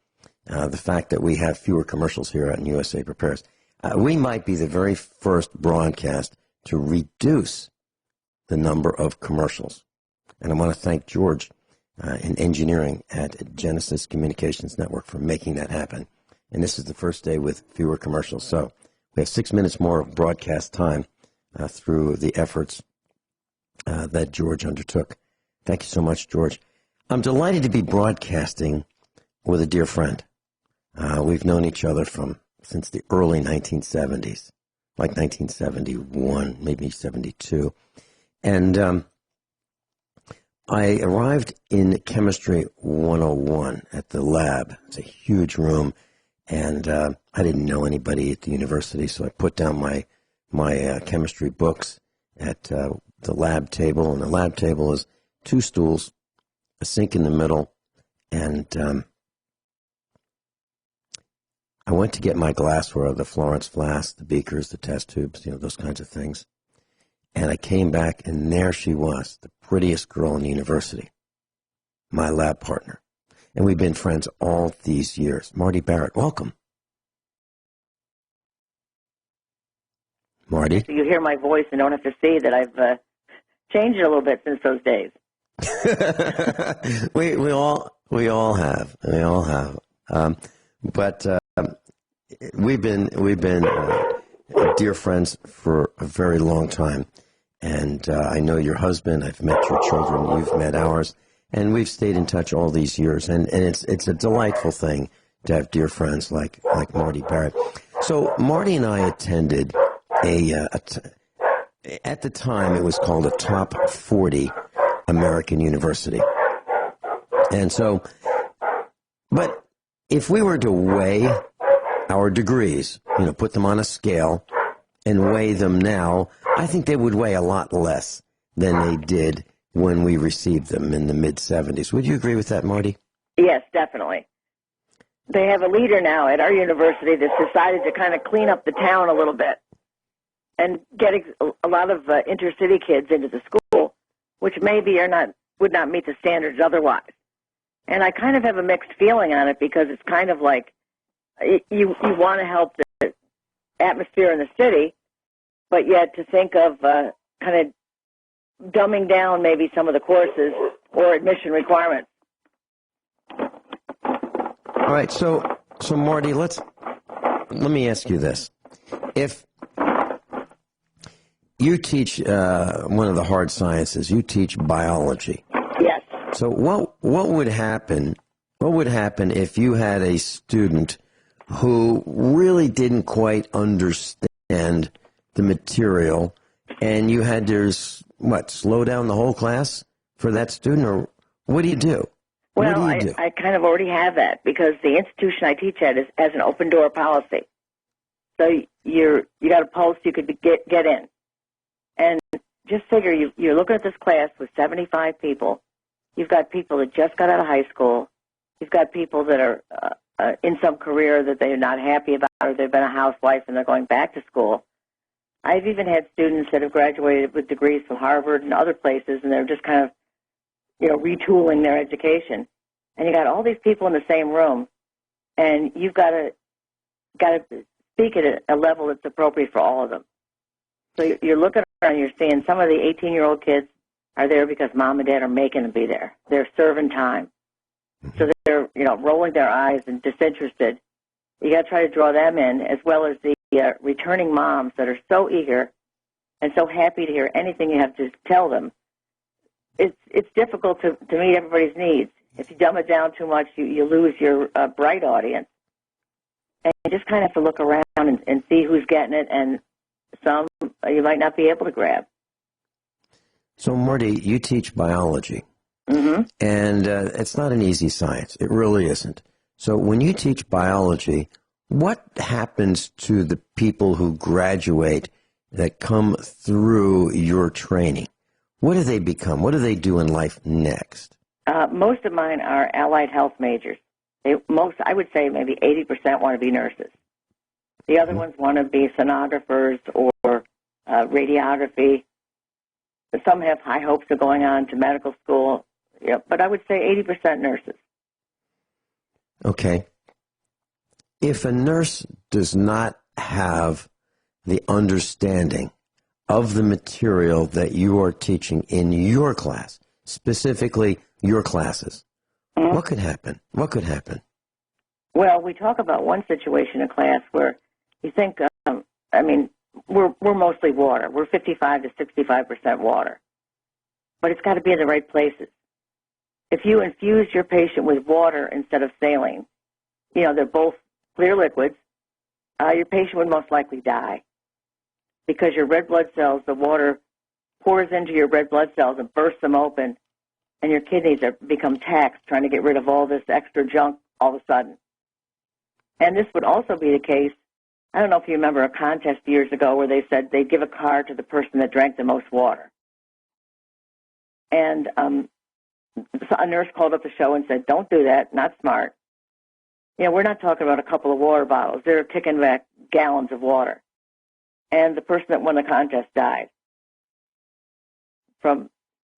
the fact that we have fewer commercials here on USA Prepares. We might be the very first broadcast to reduce the number of commercials. And I want to thank George in engineering at Genesis Communications Network for making that happen. And this is the first day with fewer commercials. So we have 6 minutes more of broadcast time through the efforts that George undertook. Thank you so much, George. I'm delighted to be broadcasting with a dear friend. We've known each other since the early 1970s, like 1971, maybe 72. And I arrived in Chemistry 101 at the lab. It's a huge room, and I didn't know anybody at the university, so I put down my chemistry books at the lab table, and the lab table is 2 stools, a sink in the middle, and I went to get my glassware, the Florence flask, the beakers, the test tubes, those kinds of things. And I came back, and there she was, the prettiest girl in the university, my lab partner. And we've been friends all these years. Marty Barrett, welcome. Marty? So you hear my voice and don't have to see that I've changed it a little bit since those days. we all have. But we've been dear friends for a very long time. And I know your husband, I've met your children, you've met ours, and we've stayed in touch all these years. And it's a delightful thing to have dear friends like Marty Barrett. So Marty and I attended at the time it was called a Top 40 American University. And so, but if we were to weigh our degrees, put them on a scale and weigh them now, I think they would weigh a lot less than they did when we received them in the mid-'70s. Would you agree with that, Marty? Yes, definitely. They have a leader now at our university that's decided to kind of clean up the town a little bit and get a lot of inter-city kids into the school, which maybe would not meet the standards otherwise. And I kind of have a mixed feeling on it because it's kind of like you want to help the atmosphere in the city, but yet to think of kind of dumbing down maybe some of the courses or admission requirements. All right, so Marty, let me ask you this. If you teach one of the hard sciences, you teach biology. Yes. So what would happen? What would happen if you had a student who really didn't quite understand the material, and you had to slow down the whole class for that student, or what do you do? Well, I kind of already have that because the institution I teach at has an open door policy. So you got a post you could get in. And just figure you're looking at this class with 75 people. You've got people that just got out of high school. You've got people that are in some career that they're not happy about, or they've been a housewife and they're going back to school. I've even had students that have graduated with degrees from Harvard and other places, and they're just kind of, retooling their education. And you got all these people in the same room, and you've got to speak at a level that's appropriate for all of them. So you're looking around, you're seeing some of the 18-year-old kids are there because mom and dad are making them be there. They're serving time. So they're, rolling their eyes and disinterested. You got to try to draw them in, as well as the returning moms that are so eager and so happy to hear anything you have to tell them. It's difficult to meet everybody's needs. If you dumb it down too much, you lose your bright audience. And you just kind of have to look around and see who's getting it, and some you might not be able to grab. So, Marty, you teach biology. Mm-hmm. And it's not an easy science. It really isn't. So when you teach biology, what happens to the people who graduate that come through your training? What do they become? What do they do in life next? Most of mine are allied health majors. I would say maybe 80% want to be nurses. The other ones want to be sonographers or radiography. Some have high hopes of going on to medical school. Yeah, but I would say 80% nurses. Okay. If a nurse does not have the understanding of the material that you are teaching in your class, specifically your classes, what could happen? What could happen? Well, we talk about one situation in class where you think, we're mostly water. We're 55 to 65% water. But it's got to be in the right places. If you infuse your patient with water instead of saline, they're both clear liquids, your patient would most likely die because your red blood cells, the water pours into your red blood cells and bursts them open, and your kidneys become taxed trying to get rid of all this extra junk all of a sudden. And this would also be the case. I don't know if you remember a contest years ago where they said they'd give a card to the person that drank the most water. And a nurse called up the show and said, "Don't do that. Not smart." You know, we're not talking about a couple of water bottles. They're kicking back gallons of water. And the person that won the contest died from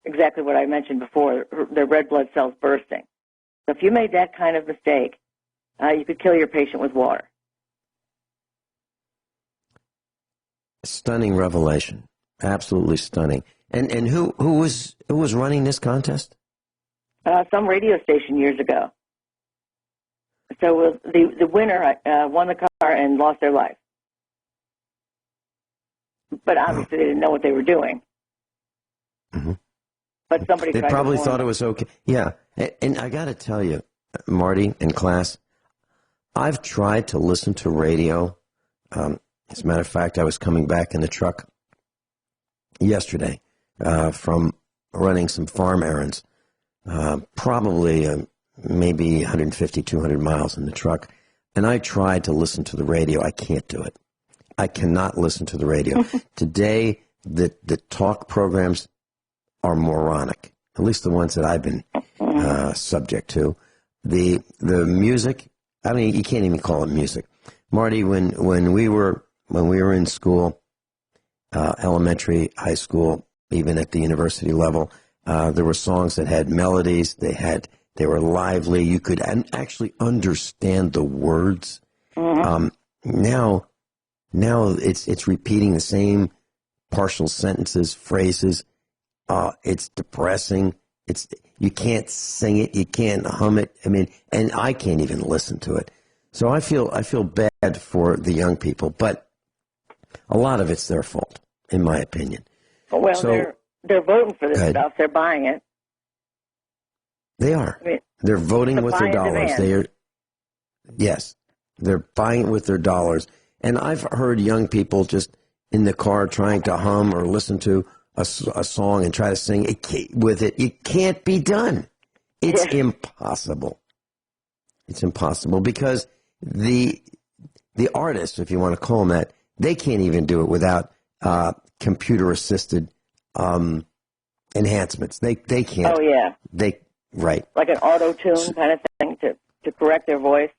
exactly what I mentioned before, their red blood cells bursting. So if you made that kind of mistake, you could kill your patient with water. Stunning revelation. Absolutely stunning. And who was running this contest? Some radio station years ago. So the winner won the car and lost their life. But obviously they didn't know what they were doing. Mm-hmm. But somebody they probably thought it was okay. Yeah. And I got to tell you, Marty and class, I've tried to listen to radio. As a matter of fact, I was coming back in the truck yesterday from running some farm errands, probably maybe 150, 200 miles in the truck. And I tried to listen to the radio. I can't do it. I cannot listen to the radio. Today, the talk programs are moronic, at least the ones that I've been subject to. The music, I mean, you can't even call it music. Marty, when we were in school, elementary, high school, even at the university level, there were songs that had melodies. They were lively. You could actually understand the words. Now it's repeating the same partial sentences, phrases. It's depressing. You can't sing it. You can't hum it. I mean, and I can't even listen to it. So I feel bad for the young people, but a lot of it's their fault, in my opinion. Well, so, they're voting for this stuff. They're buying it. They are. I mean, they're voting with their dollars. Yes, they're buying it with their dollars. And I've heard young people just in the car trying to hum or listen to a song and try to sing with it. It can't be done. It's impossible. It's impossible because the artists, if you want to call them that, they can't even do it without computer-assisted enhancements. They can't. Oh, yeah. Right. Like an auto-tune kind of thing to correct their voice.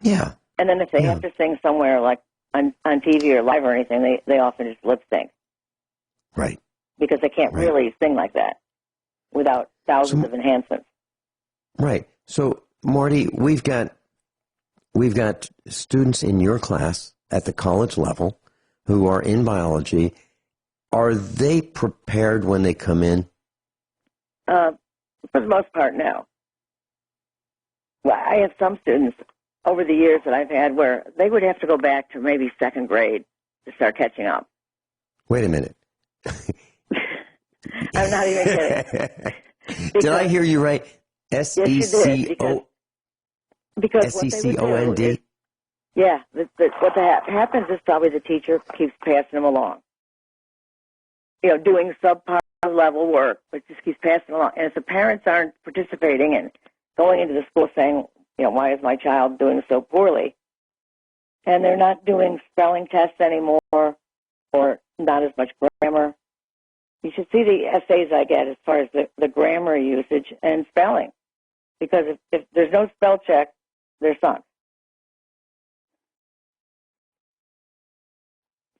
Yeah. And then if they have to sing somewhere like on TV or live or anything, they often just lip sync. Right. Because they can't really sing like that without thousands of enhancements. Right. So, Marty, we've got students in your class at the college level who are in biology. Are they prepared when they come in? For the most part, no. Well, I have some students over the years that I've had where they would have to go back to maybe second grade to start catching up. Wait a minute. I'm not even kidding. Did I hear you right? S-E-C-O... Because S-E-C-O-N-D? Yeah. What happens is probably the teacher keeps passing them along. You know, doing subpar level work, but just keeps passing along. And if the parents aren't participating and going into the school saying, you know, why is my child doing so poorly? And they're not doing spelling tests anymore or not as much grammar. You should see the essays I get as far as the grammar usage and spelling. Because if there's no spell check, they're sunk.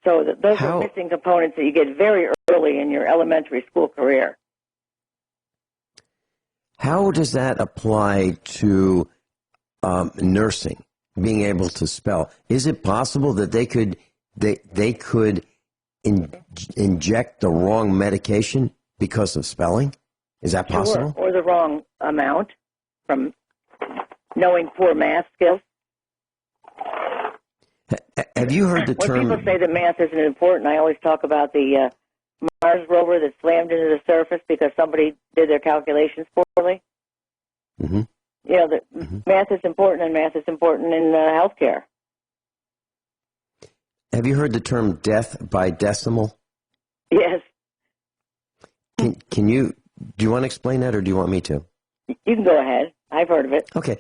So those are missing components that you get very early in your elementary school career. How does that apply to nursing, being able to spell? Is it possible that they could inject the wrong medication because of spelling? Is that possible? Or the wrong amount from knowing poor math skills. Have you heard the term... When people say that math isn't important, I always talk about the Mars rover that slammed into the surface because somebody did their calculations poorly. Mm-hmm. You know, math is important, and math is important in healthcare. Have you heard the term death by decimal? Yes. Can you... Do you want to explain that, or do you want me to? You can go ahead. I've heard of it. Okay.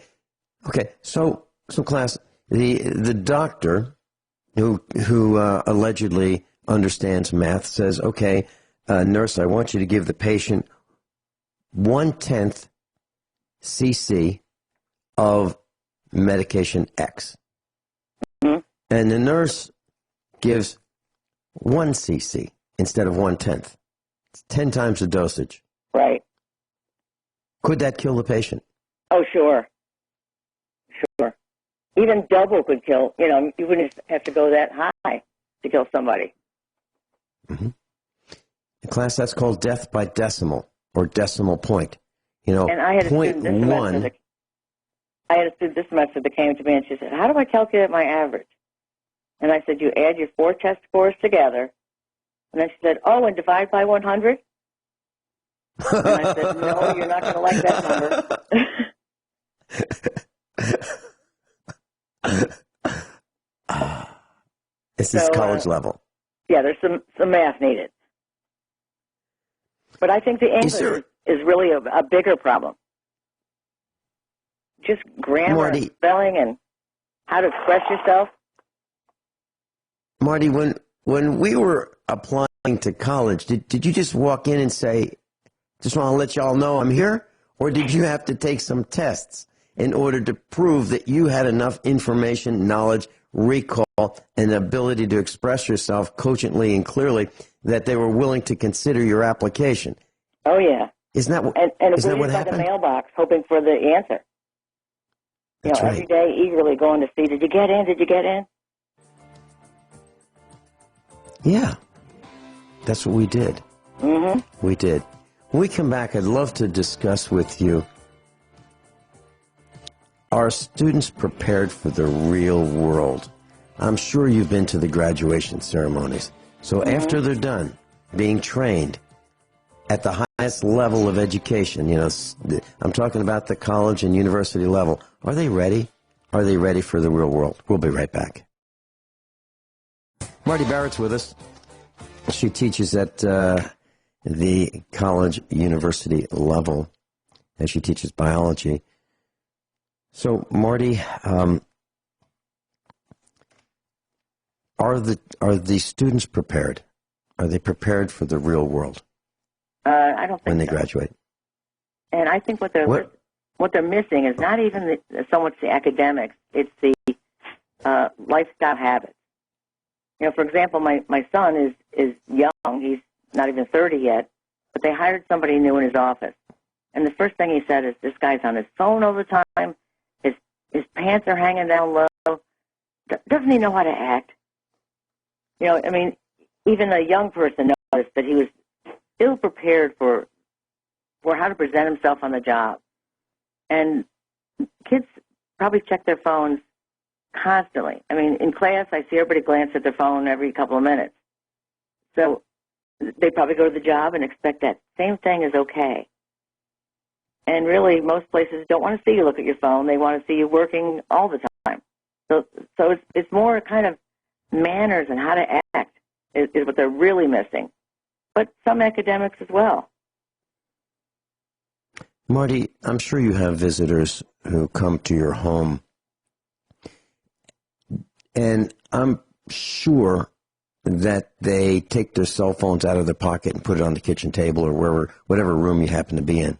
So class, the doctor who allegedly understands math says, okay, nurse, I want you to give the patient 1/10 cc of medication X. Mm-hmm. And the nurse gives 1 cc instead of 1/10. It's 10 times the dosage. Right. Could that kill the patient? Oh, sure. Sure. Even double could kill. You know, you wouldn't have to go that high to kill somebody. Mm-hmm. In class, that's called death by decimal or decimal point. You know, and I had a student this semester that came to me and she said, "How do I calculate my average?" And I said, "You add your 4 test scores together." And then she said, "Oh, and divide by 100?" And I said, "No, you're not going to like that number." This is college level. Yeah, there's some math needed. But I think the English is really a bigger problem. Just grammar Marty, and spelling and how to express yourself. Marty, when we were applying to college, did you just walk in and say, "Just want to let y'all know I'm here"? Or did you have to take some tests in order to prove that you had enough information, knowledge, recall, and ability to express yourself cogently and clearly that they were willing to consider your application? Oh, yeah. Isn't that what happened? The mailbox hoping for the answer. That's right. Every day eagerly going to see, did you get in? Did you get in? Yeah. That's what we did. Mm-hmm. We did. When we come back, I'd love to discuss with you, are students prepared for the real world? I'm sure you've been to the graduation ceremonies. So after they're done being trained at the highest level of education, you know, I'm talking about the college and university level, are they ready? Are they ready for the real world? We'll be right back. Marty Barrett's with us. She teaches at the college university level, and she teaches biology. So, Marty, are the students prepared? Are they prepared for the real world? I don't think when they so. graduate. And I think what they're missing is not even so much the academics; it's the lifestyle habits. You know, for example, my son is young; he's not even 30 yet. But they hired somebody new in his office, and the first thing he said is, "This guy's on his phone all the time. His pants are hanging down low. Doesn't he know how to act?" You know, I mean, even a young person noticed that he was ill prepared for how to present himself on the job. And kids probably check their phones constantly. I mean, in class, I see everybody glance at their phone every couple of minutes. So they probably go to the job and expect that same thing is okay. And really, most places don't want to see you look at your phone. They want to see you working all the time. So it's more kind of manners and how to act is what they're really missing. But some academics as well. Marty, I'm sure you have visitors who come to your home, and I'm sure that they take their cell phones out of their pocket and put it on the kitchen table or whatever room you happen to be in.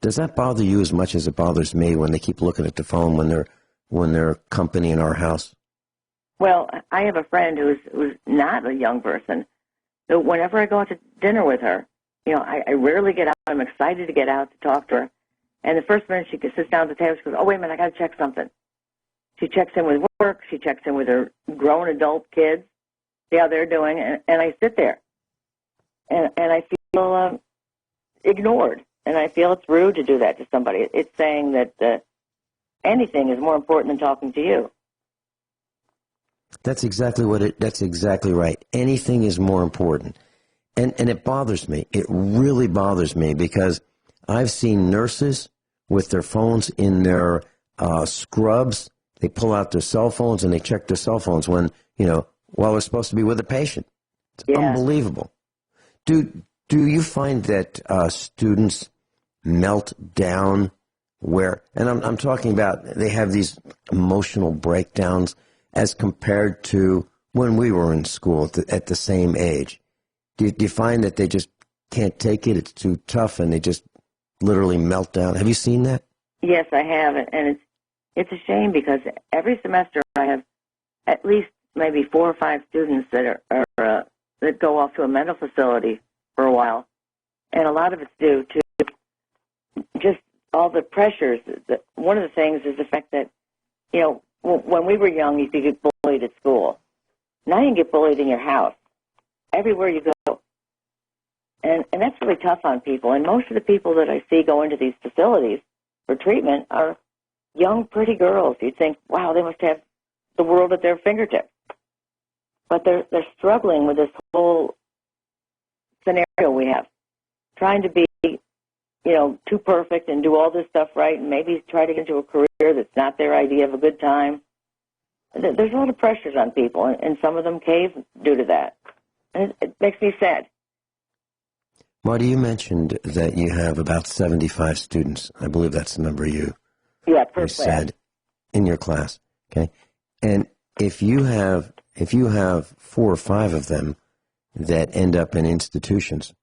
Does that bother you as much as it bothers me when they keep looking at the phone when they're company in our house? Well, I have a friend who's not a young person. So whenever I go out to dinner with her, you know, I rarely get out. I'm excited to get out to talk to her. And the first minute she sits down at the table, she goes, "Oh, wait a minute, I got to check something." She checks in with work. She checks in with her grown adult kids, see how they're doing. And I sit there. And I feel ignored. And I feel it's rude to do that to somebody. It's saying that anything is more important than talking to you. That's exactly right. Anything is more important. And it bothers me. It really bothers me because I've seen nurses with their phones in their scrubs. They pull out their cell phones and they check their cell phones when, while they're supposed to be with a patient. It's unbelievable. Do you find that students melt down and I'm talking about they have these emotional breakdowns as compared to when we were in school at the same age? Do you find that they just can't take it, it's too tough, and they just literally melt down? Have you seen that? Yes, I have, and it's a shame because every semester I have at least maybe 4 or 5 students that that go off to a mental facility for a while, and a lot of it's due to just all the pressures. One of the things is the fact that, you know, when we were young, you could get bullied at school. Now you can get bullied in your house, everywhere you go. And that's really tough on people. And most of the people that I see go into these facilities for treatment are young, pretty girls. You'd think, wow, they must have the world at their fingertips. But they're struggling with this whole scenario we have, trying to be, you know, too perfect and do all this stuff right and maybe try to get into a career that's not their idea of a good time. There's a lot of pressures on people, and some of them cave due to that. And it makes me sad. Marty, you mentioned that you have about 75 students. I believe that's the number you said in your class. Okay, and if you have 4 or 5 of them that end up in institutions,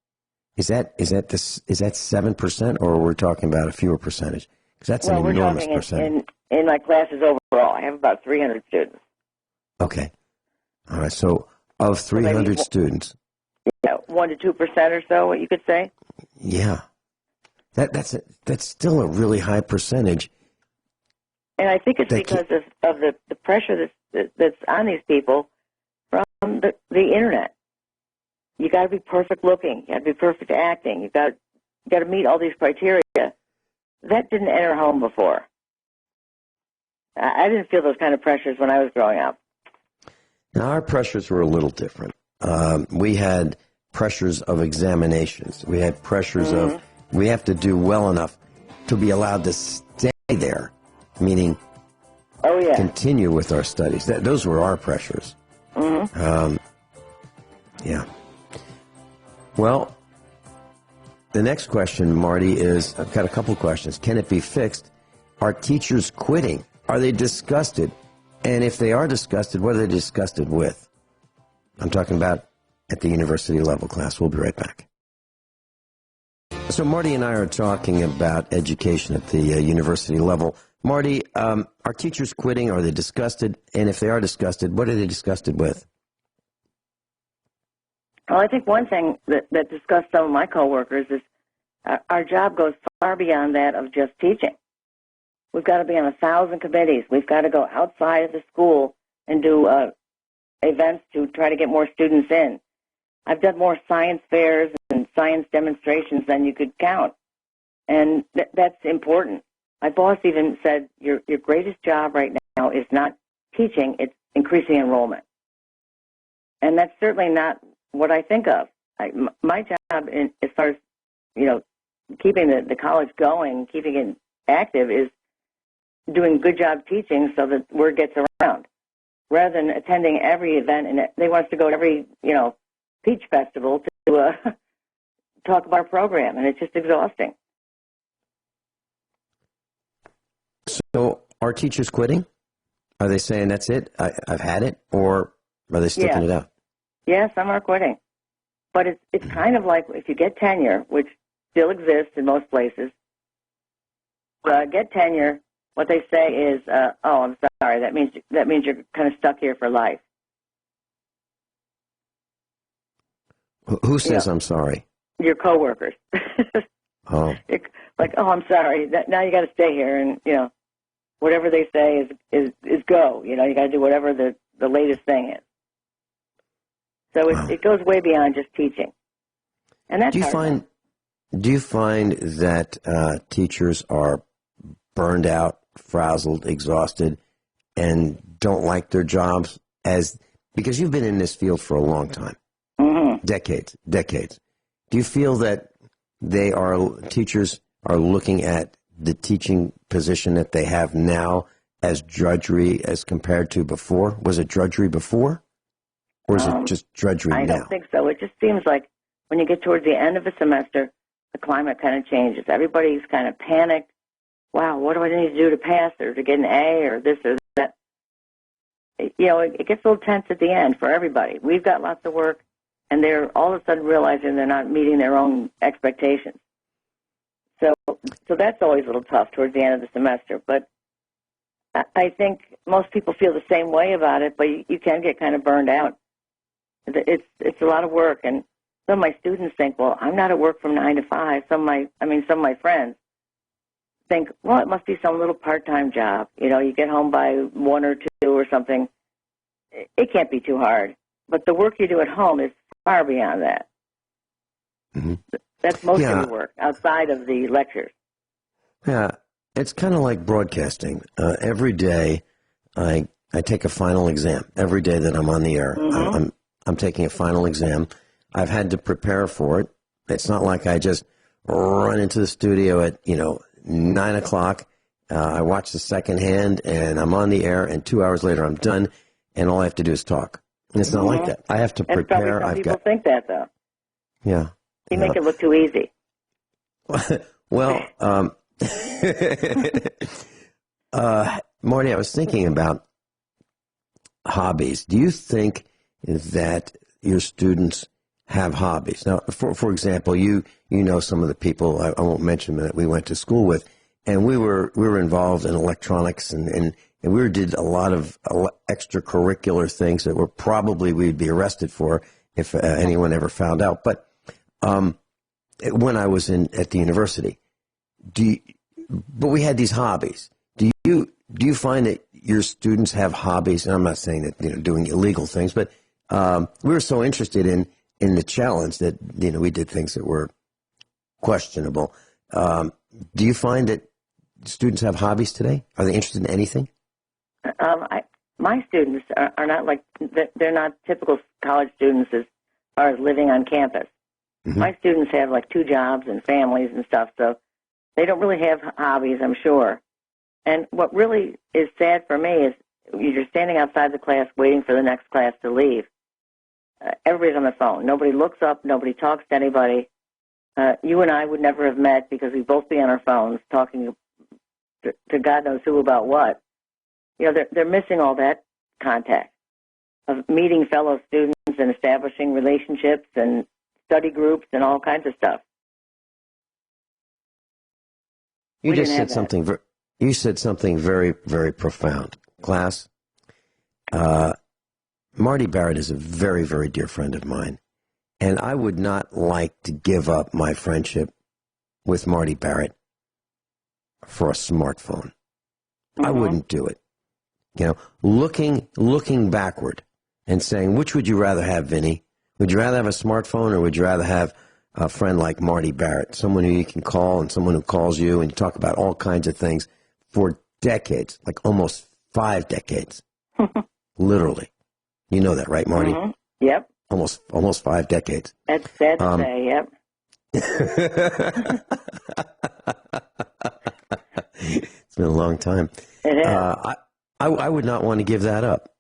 is that 7%, or we're talking about a fewer percentage? Because that's an enormous percentage. In my classes overall, I have about 300 students. Okay, all right. So of 300 students. Yeah, 1% to 2% or so, what you could say. Yeah, that's still a really high percentage. And I think it's because of the pressure that's on these people from the internet. You got to be perfect looking. You got to be perfect acting. You got to meet all these criteria. That didn't enter home before. I didn't feel those kind of pressures when I was growing up. Now, our pressures were a little different. We had pressures of examinations. We had pressures of, we have to do well enough to be allowed to stay there, meaning continue with our studies. Those were our pressures. Yeah. Well, the next question, Marty, is, I've got a couple questions. Can it be fixed? Are teachers quitting? Are they disgusted? And if they are disgusted, what are they disgusted with? I'm talking about at the university level class. We'll be right back. So Marty and I are talking about education at the university level. Marty, are teachers quitting? Are they disgusted? And if they are disgusted, what are they disgusted with? Well, I think one thing that disgusts some of my coworkers is our job goes far beyond that of just teaching. We've got to be on 1,000 committees. We've got to go outside of the school and do events to try to get more students in. I've done more science fairs and science demonstrations than you could count, and that's important. My boss even said, your greatest job right now is not teaching, it's increasing enrollment. And that's certainly not what I think of. My job, as far as, you know, keeping the college going, keeping it active, is doing a good job teaching so that word gets around, rather than attending every event. And they want us to go to every, you know, Peach Festival to talk about our program, and it's just exhausting. So are teachers quitting? Are they saying, that's it, I've had it, or are they sticking it out? Yeah, some are quitting. But it's kind of like if you get tenure, which still exists in most places, get tenure, what they say is, oh, I'm sorry, that means you're kind of stuck here for life. Who says I'm sorry? Your coworkers. Oh. Like, oh, I'm sorry, now you got to stay here, and, you know, whatever they say is go. You know, you got to do whatever the latest thing is. So it goes way beyond just teaching. And that's Do you find that teachers are burned out, frazzled, exhausted, and don't like their jobs because you've been in this field for a long time, decades. Do you feel that teachers are looking at the teaching position that they have now as drudgery as compared to before? Was it drudgery before? Or is it just drudgery now? I don't think so. It just seems like when you get towards the end of a semester, the climate kind of changes. Everybody's kind of panicked. Wow, what do I need to do to pass or to get an A or this or that? You know, it gets a little tense at the end for everybody. We've got lots of work, and they're all of a sudden realizing they're not meeting their own expectations. So So that's always a little tough towards the end of the semester. But I think most people feel the same way about it, but you can get kind of burned out. It's a lot of work, and some of my students think, well, I'm not at work from 9 to 5. Some of my friends think, well, it must be some little part-time job. You know, you get home by 1 or 2 or something. It can't be too hard. But the work you do at home is far beyond that. Mm-hmm. That's most of the work outside of the lectures. Yeah, it's kind of like broadcasting. Every day I take a final exam. Every day that I'm on the air, Mm-hmm. I'm taking a final exam. I've had to prepare for it. It's not like I just run into the studio at 9 o'clock. I watch the second hand, and I'm on the air, and 2 hours later I'm done, and all I have to do is talk. And it's not like that. I have to prepare. Some people think that, though. Yeah. You make it look too easy. Well, Marty, I was thinking about hobbies. Do you think that your students have hobbies? Now, for example, you know some of the people, I won't mention them, that we went to school with, and we were involved in electronics, and we did a lot of extracurricular things that we'd be arrested for if anyone ever found out. But when I was at the university, but we had these hobbies. Do you find that your students have hobbies? And I'm not saying that doing illegal things, but we were so interested in the challenge that we did things that were questionable. Do you find that students have hobbies today? Are they interested in anything? My students are not like, they're not typical college students as far as living on campus. Mm-hmm. My students have like 2 jobs and families and stuff, so they don't really have hobbies, I'm sure. And what really is sad for me is you're standing outside the class waiting for the next class to leave. Everybody's on the phone. Nobody looks up. Nobody talks to anybody. You and I would never have met because we'd both be on our phones talking to God knows who about what. They're missing all that contact of meeting fellow students and establishing relationships and study groups and all kinds of stuff. You just said something. You said something very, very profound, class. Marty Barrett is a very, very dear friend of mine, and I would not like to give up my friendship with Marty Barrett for a smartphone. Mm-hmm. I wouldn't do it. Looking backward and saying, which would you rather have, Vinny? Would you rather have a smartphone, or would you rather have a friend like Marty Barrett, someone who you can call and someone who calls you and you talk about all kinds of things for decades, like almost 5 decades, literally. You know that, right, Marty? Mm-hmm. Yep. Almost 5 decades. That's sad to say, yep. It's been a long time. It is. I would not want to give that up.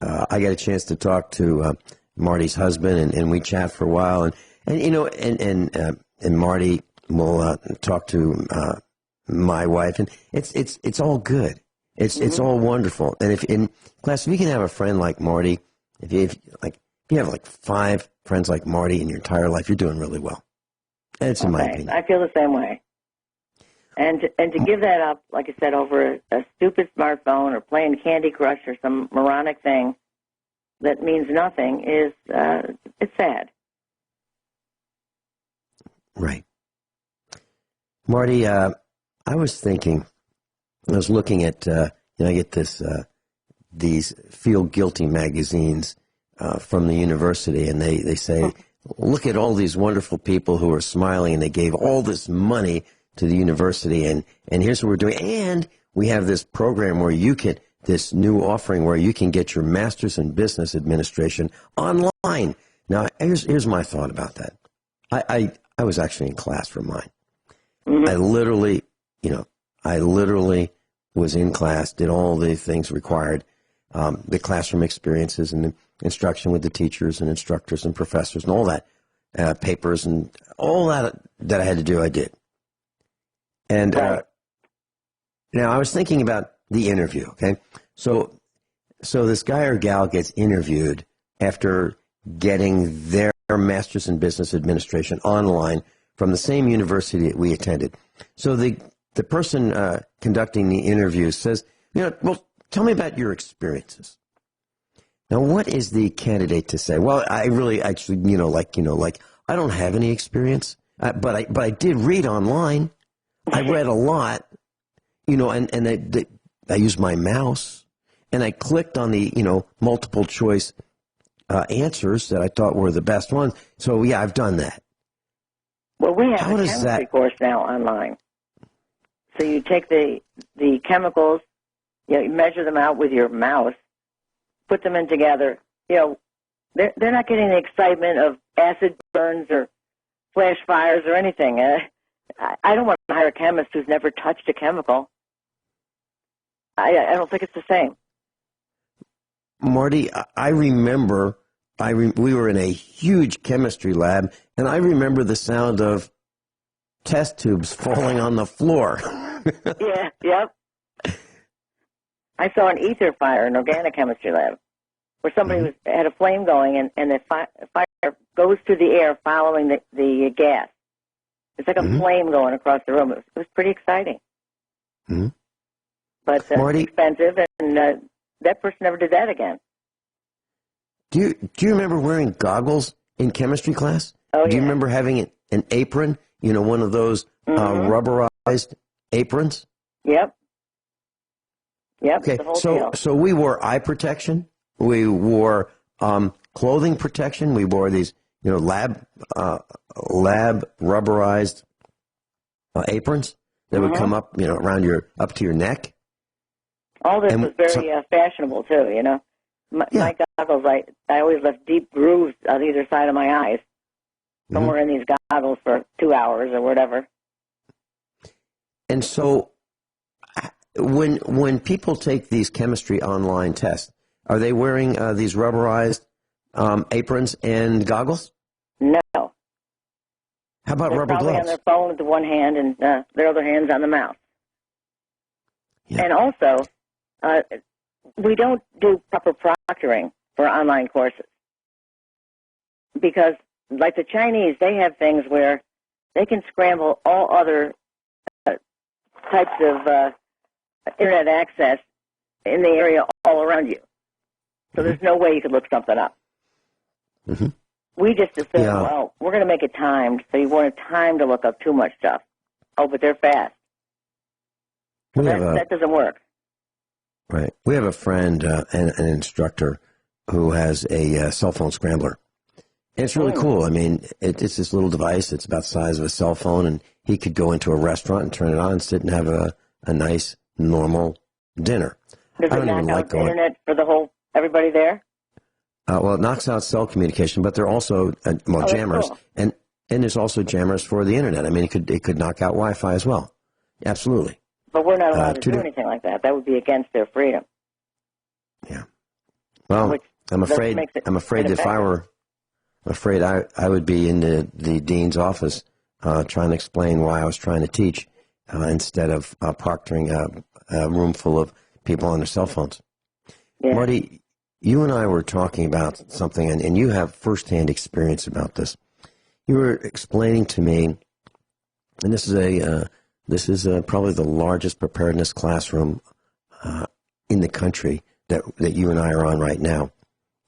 I got a chance to talk to Marty's husband, and we chat for a while, and Marty will talk to my wife, and it's all good. It's all wonderful. And if you can have a friend like Marty, if you have like 5 friends like Marty in your entire life, you're doing really well. And it's in my opinion. I feel the same way. And to give that up, like I said, over a stupid smartphone or playing Candy Crush or some moronic thing that means nothing is it's sad. Right. Marty, I was thinking, I was looking at, I get these Feel Guilty magazines from the university, and they say, look at all these wonderful people who are smiling, and they gave all this money to the university, and here's what we're doing. And we have this program where this new offering where you can get your master's in business administration online. Now, here's my thought about that. I was actually in class for mine. Mm-hmm. I literally was in class, did all the things required, the classroom experiences and the instruction with the teachers and instructors and professors and all that, papers and all that I had to do, I did. And now I was thinking about the interview, okay? So this guy or gal gets interviewed after getting their master's in business administration online from the same university that we attended. So the person conducting the interview says, well, tell me about your experiences. Now, what is the candidate to say? Well, I really actually, I don't have any experience, but I did read online. I read a lot, and I used my mouse, and I clicked on the, multiple choice answers that I thought were the best ones. So, yeah, I've done that. Well, we have a chemistry course now online. So you take the chemicals, you measure them out with your mouse, put them in together. They're not getting the excitement of acid burns or flash fires or anything. I don't want to hire a chemist who's never touched a chemical. I don't think it's the same. Marty, I remember we were in a huge chemistry lab, and I remember the sound of test tubes falling on the floor. Yeah, yep. I saw an ether fire in organic chemistry lab where somebody had a flame going, and the fire goes through the air following the gas. It's like a flame going across the room. It was pretty exciting. Mm-hmm. But Marty, expensive, and that person never did that again. Do you remember wearing goggles in chemistry class? Oh, Do you remember having an apron, one of those rubberized aprons? Yep. Okay, so we wore eye protection. We wore clothing protection. We wore these, lab rubberized aprons that would come up, around up to your neck. All this was very fashionable too. My goggles, I always left deep grooves on either side of my eyes. Somewhere in these goggles for 2 hours or whatever. And so, when people take these chemistry online tests, are they wearing these rubberized aprons and goggles? No. How about They're rubber probably gloves? on their phone with the one hand and their other hand's on the mouse. Yeah. And also, we don't do proper proctoring for online courses because, like the Chinese, they have things where they can scramble all other types of internet access in the area all around you. So there's no way you could look something up. Mm-hmm. We just assume, well, we're going to make it timed, so you won't have time to look up too much stuff. Oh, but they're fast. So that doesn't work. Right. We have a friend, an instructor, who has a cell phone scrambler. And it's really cool. I mean, it's this little device. It's about the size of a cell phone, and he could go into a restaurant and turn it on and sit and have a nice, normal dinner. Does it knock out the internet for everybody there? Well, it knocks out cell communication, but there are also jammers, cool. and there's also jammers for the internet. I mean, it could knock out Wi-Fi as well. Absolutely. But we're not allowed to do anything like that. That would be against their freedom. Yeah. Well, I'm afraid if I were, I would be in the dean's office trying to explain why I was trying to teach instead of proctoring a room full of people on their cell phones. Yeah. Marty, you and I were talking about something, and you have firsthand experience about this. You were explaining to me, and this is probably the largest preparedness classroom in the country that you and I are on right now,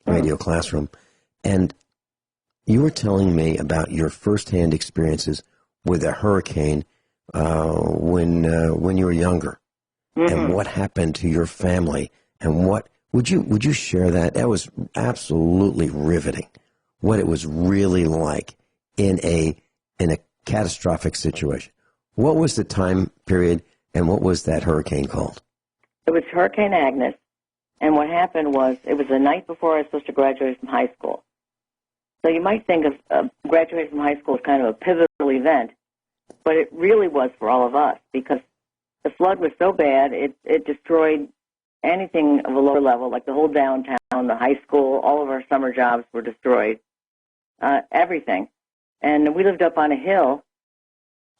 radio classroom. And you were telling me about your firsthand experiences with a hurricane when you were younger, and what happened to your family, and what would you share that? That was absolutely riveting. What it was really like in a catastrophic situation. What was the time period, and what was that hurricane called? It was Hurricane Agnus, and what happened was it was the night before I was supposed to graduate from high school. So you might think of graduating from high school as kind of a pivotal event, but it really was for all of us because the flood was so bad, it destroyed anything of a lower level, like the whole downtown, the high school, all of our summer jobs were destroyed, everything. And we lived up on a hill,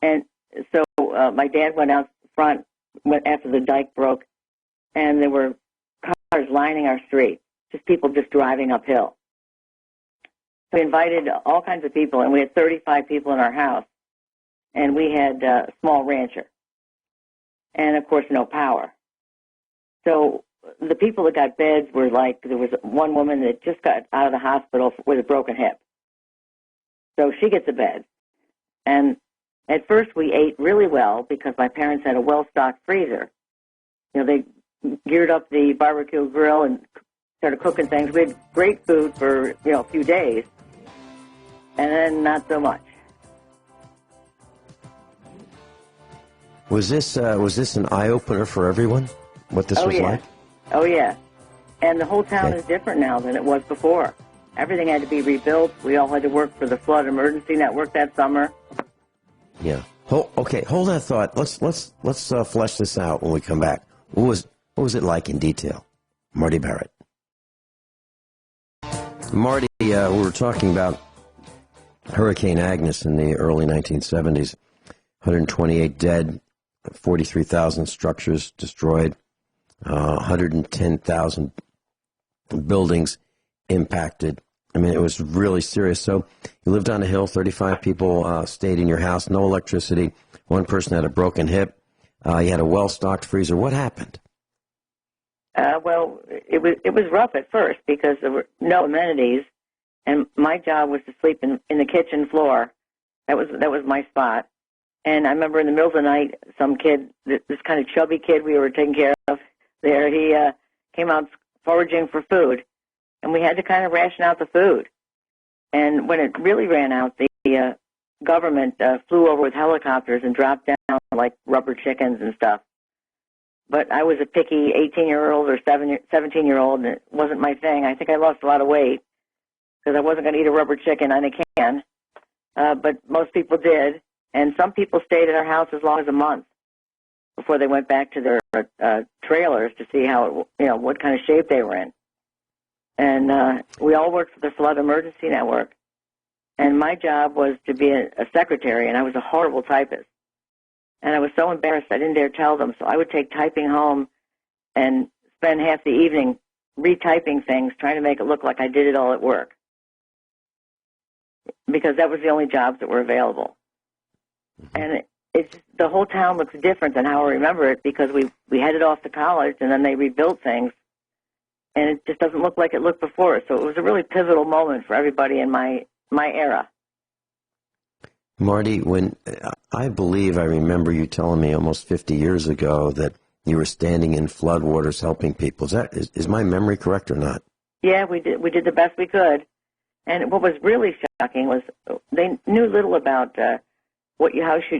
and so my dad went out front after the dike broke, and there were cars lining our street, just people just driving uphill. So we invited all kinds of people, and we had 35 people in our house. and we had a small rancher, and of course no power. So the people that got beds were like, there was one woman that just got out of the hospital with a broken hip. So she gets a bed. And at first we ate really well because my parents had a well-stocked freezer. You know, they geared up the barbecue grill and started cooking things. We had great food for, a few days, and then not so much. Was this an eye-opener for everyone, what this was like? Oh, yeah. And the whole town is different now than it was before. Everything had to be rebuilt. We all had to work for the Flood Emergency Network that summer. Yeah. Hold that thought. Let's flesh this out when we come back. What was it like in detail? Marty Barrett. Marty, we were talking about Hurricane Agnus in the early 1970s. 128 dead, 43,000 structures destroyed, 110,000 buildings impacted. I mean, it was really serious. So you lived on a hill, 35 people stayed in your house, no electricity. One person had a broken hip. You had a well-stocked freezer. What happened? Well, it was rough at first because there were no amenities, and my job was to sleep in the kitchen floor. That was my spot. And I remember in the middle of the night, some kid, this kind of chubby kid we were taking care of there, he came out foraging for food, and we had to kind of ration out the food. And when it really ran out, the government flew over with helicopters and dropped down like rubber chickens and stuff. But I was a picky 18-year-old or 17-year-old, and it wasn't my thing. I think I lost a lot of weight because I wasn't going to eat a rubber chicken in a can, but most people did. And some people stayed at our house as long as a month before they went back to their trailers to see how, what kind of shape they were in. And we all worked for the Flood Emergency Network. And my job was to be a secretary, and I was a horrible typist. And I was so embarrassed I didn't dare tell them. So I would take typing home and spend half the evening retyping things, trying to make it look like I did it all at work. Because that was the only jobs that were available. And the whole town looks different than how I remember it because we headed off to college and then they rebuilt things, and it just doesn't look like it looked before. So it was a really pivotal moment for everybody in my era. Marty, when I believe I remember you telling me almost 50 years ago that you were standing in floodwaters helping people. Is my memory correct or not? Yeah, we did the best we could. And what was really shocking was they knew little about how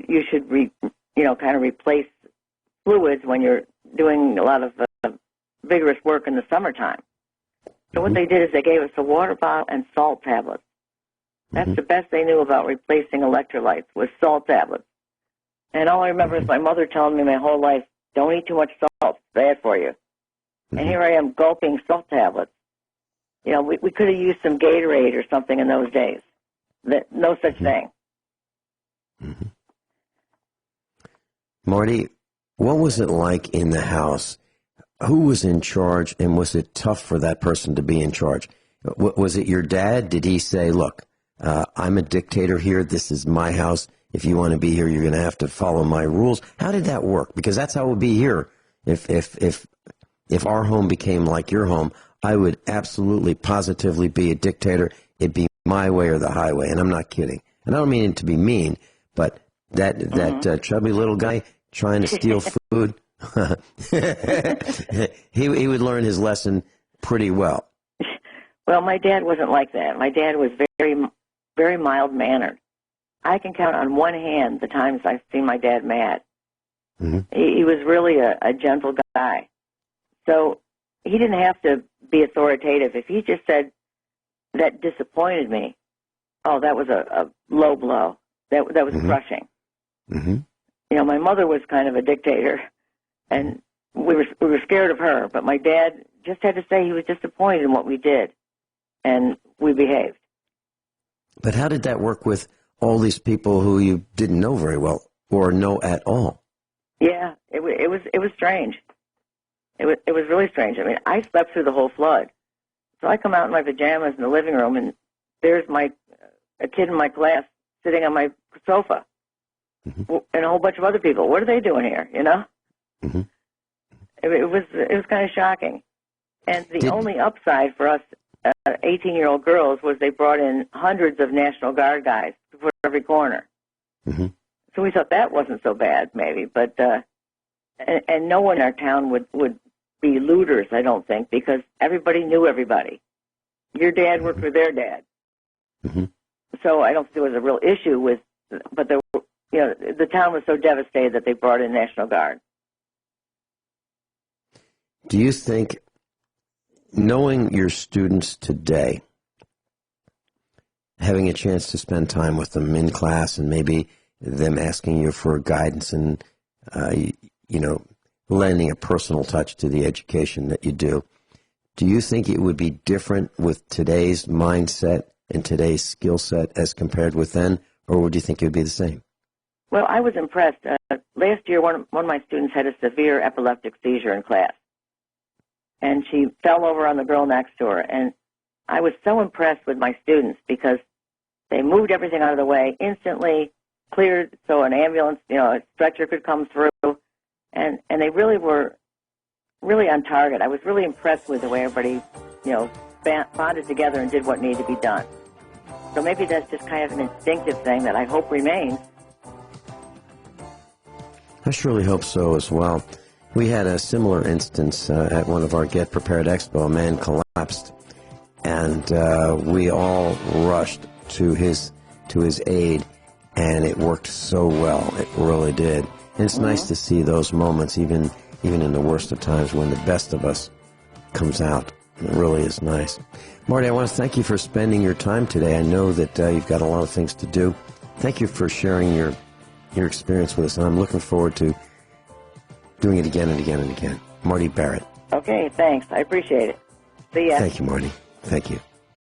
you should kind of replace fluids when you're doing a lot of vigorous work in the summertime. So what they did is they gave us a water bottle and salt tablets. That's the best they knew about replacing electrolytes was salt tablets. And all I remember is my mother telling me my whole life, don't eat too much salt, it's bad for you. And here I am gulping salt tablets. We could have used some Gatorade or something in those days. No such thing. Marty, what was it like in the house? Who was in charge, and was it tough for that person to be in charge? Was it your dad? Did he say, look, I'm a dictator here. This is my house. If you want to be here, you're going to have to follow my rules. How did that work? Because that's how it would be here. If our home became like your home, I would absolutely, positively be a dictator. It'd be my way or the highway, and I'm not kidding. And I don't mean it to be mean, but that chubby little guy trying to steal food, he would learn his lesson pretty well. Well, my dad wasn't like that. My dad was very, very mild-mannered. I can count on one hand the times I've seen my dad mad. He was really a gentle guy. So he didn't have to be authoritative. If he just said, that disappointed me, oh, that was a low blow. That was crushing. My mother was kind of a dictator, and we were scared of her. But my dad just had to say he was disappointed in what we did, and we behaved. But how did that work with all these people who you didn't know very well or know at all? Yeah, it was strange. It was really strange. I mean, I slept through the whole flood. So I come out in my pajamas in the living room, and there's a kid in my class sitting on my sofa. and a whole bunch of other people. What are they doing here? You know, it was kind of shocking. And the only upside for us 18-year-old girls was they brought in hundreds of National Guard guys for every corner. So we thought that wasn't so bad, maybe. But and no one in our town would be looters, I don't think, because everybody knew everybody. Your dad worked for their dad. So I don't think there was a real issue with, but there, you know, the town was so devastated that they brought in National Guard. Do you think, knowing your students today, having a chance to spend time with them in class and maybe them asking you for guidance and, you know, lending a personal touch to the education that you do you think it would be different with today's mindset and today's skill set as compared with then, or would you think it would be the same? Well, I was impressed. Last year, one of my students had a severe epileptic seizure in class, and she fell over on the girl next to her. And I was so impressed with my students because they moved everything out of the way instantly, cleared so an ambulance, you know, a stretcher could come through, and they really were really on target. I was really impressed with the way everybody, you know, bonded together and did what needed to be done. So maybe that's just kind of an instinctive thing that I hope remains. I surely hope so as well. We had a similar instance at one of our Get Prepared Expo. A man collapsed, and we all rushed to his aid, and it worked so well. It really did. And it's nice to see those moments, even in the worst of times, when the best of us comes out. It really is nice. Marty, I want to thank you for spending your time today. I know that you've got a lot of things to do. Thank you for sharing your experience with us, and I'm looking forward to doing it again and again and again. Marty Barrett. Okay, thanks. I appreciate it. See ya. Thank you, Marty. Thank you.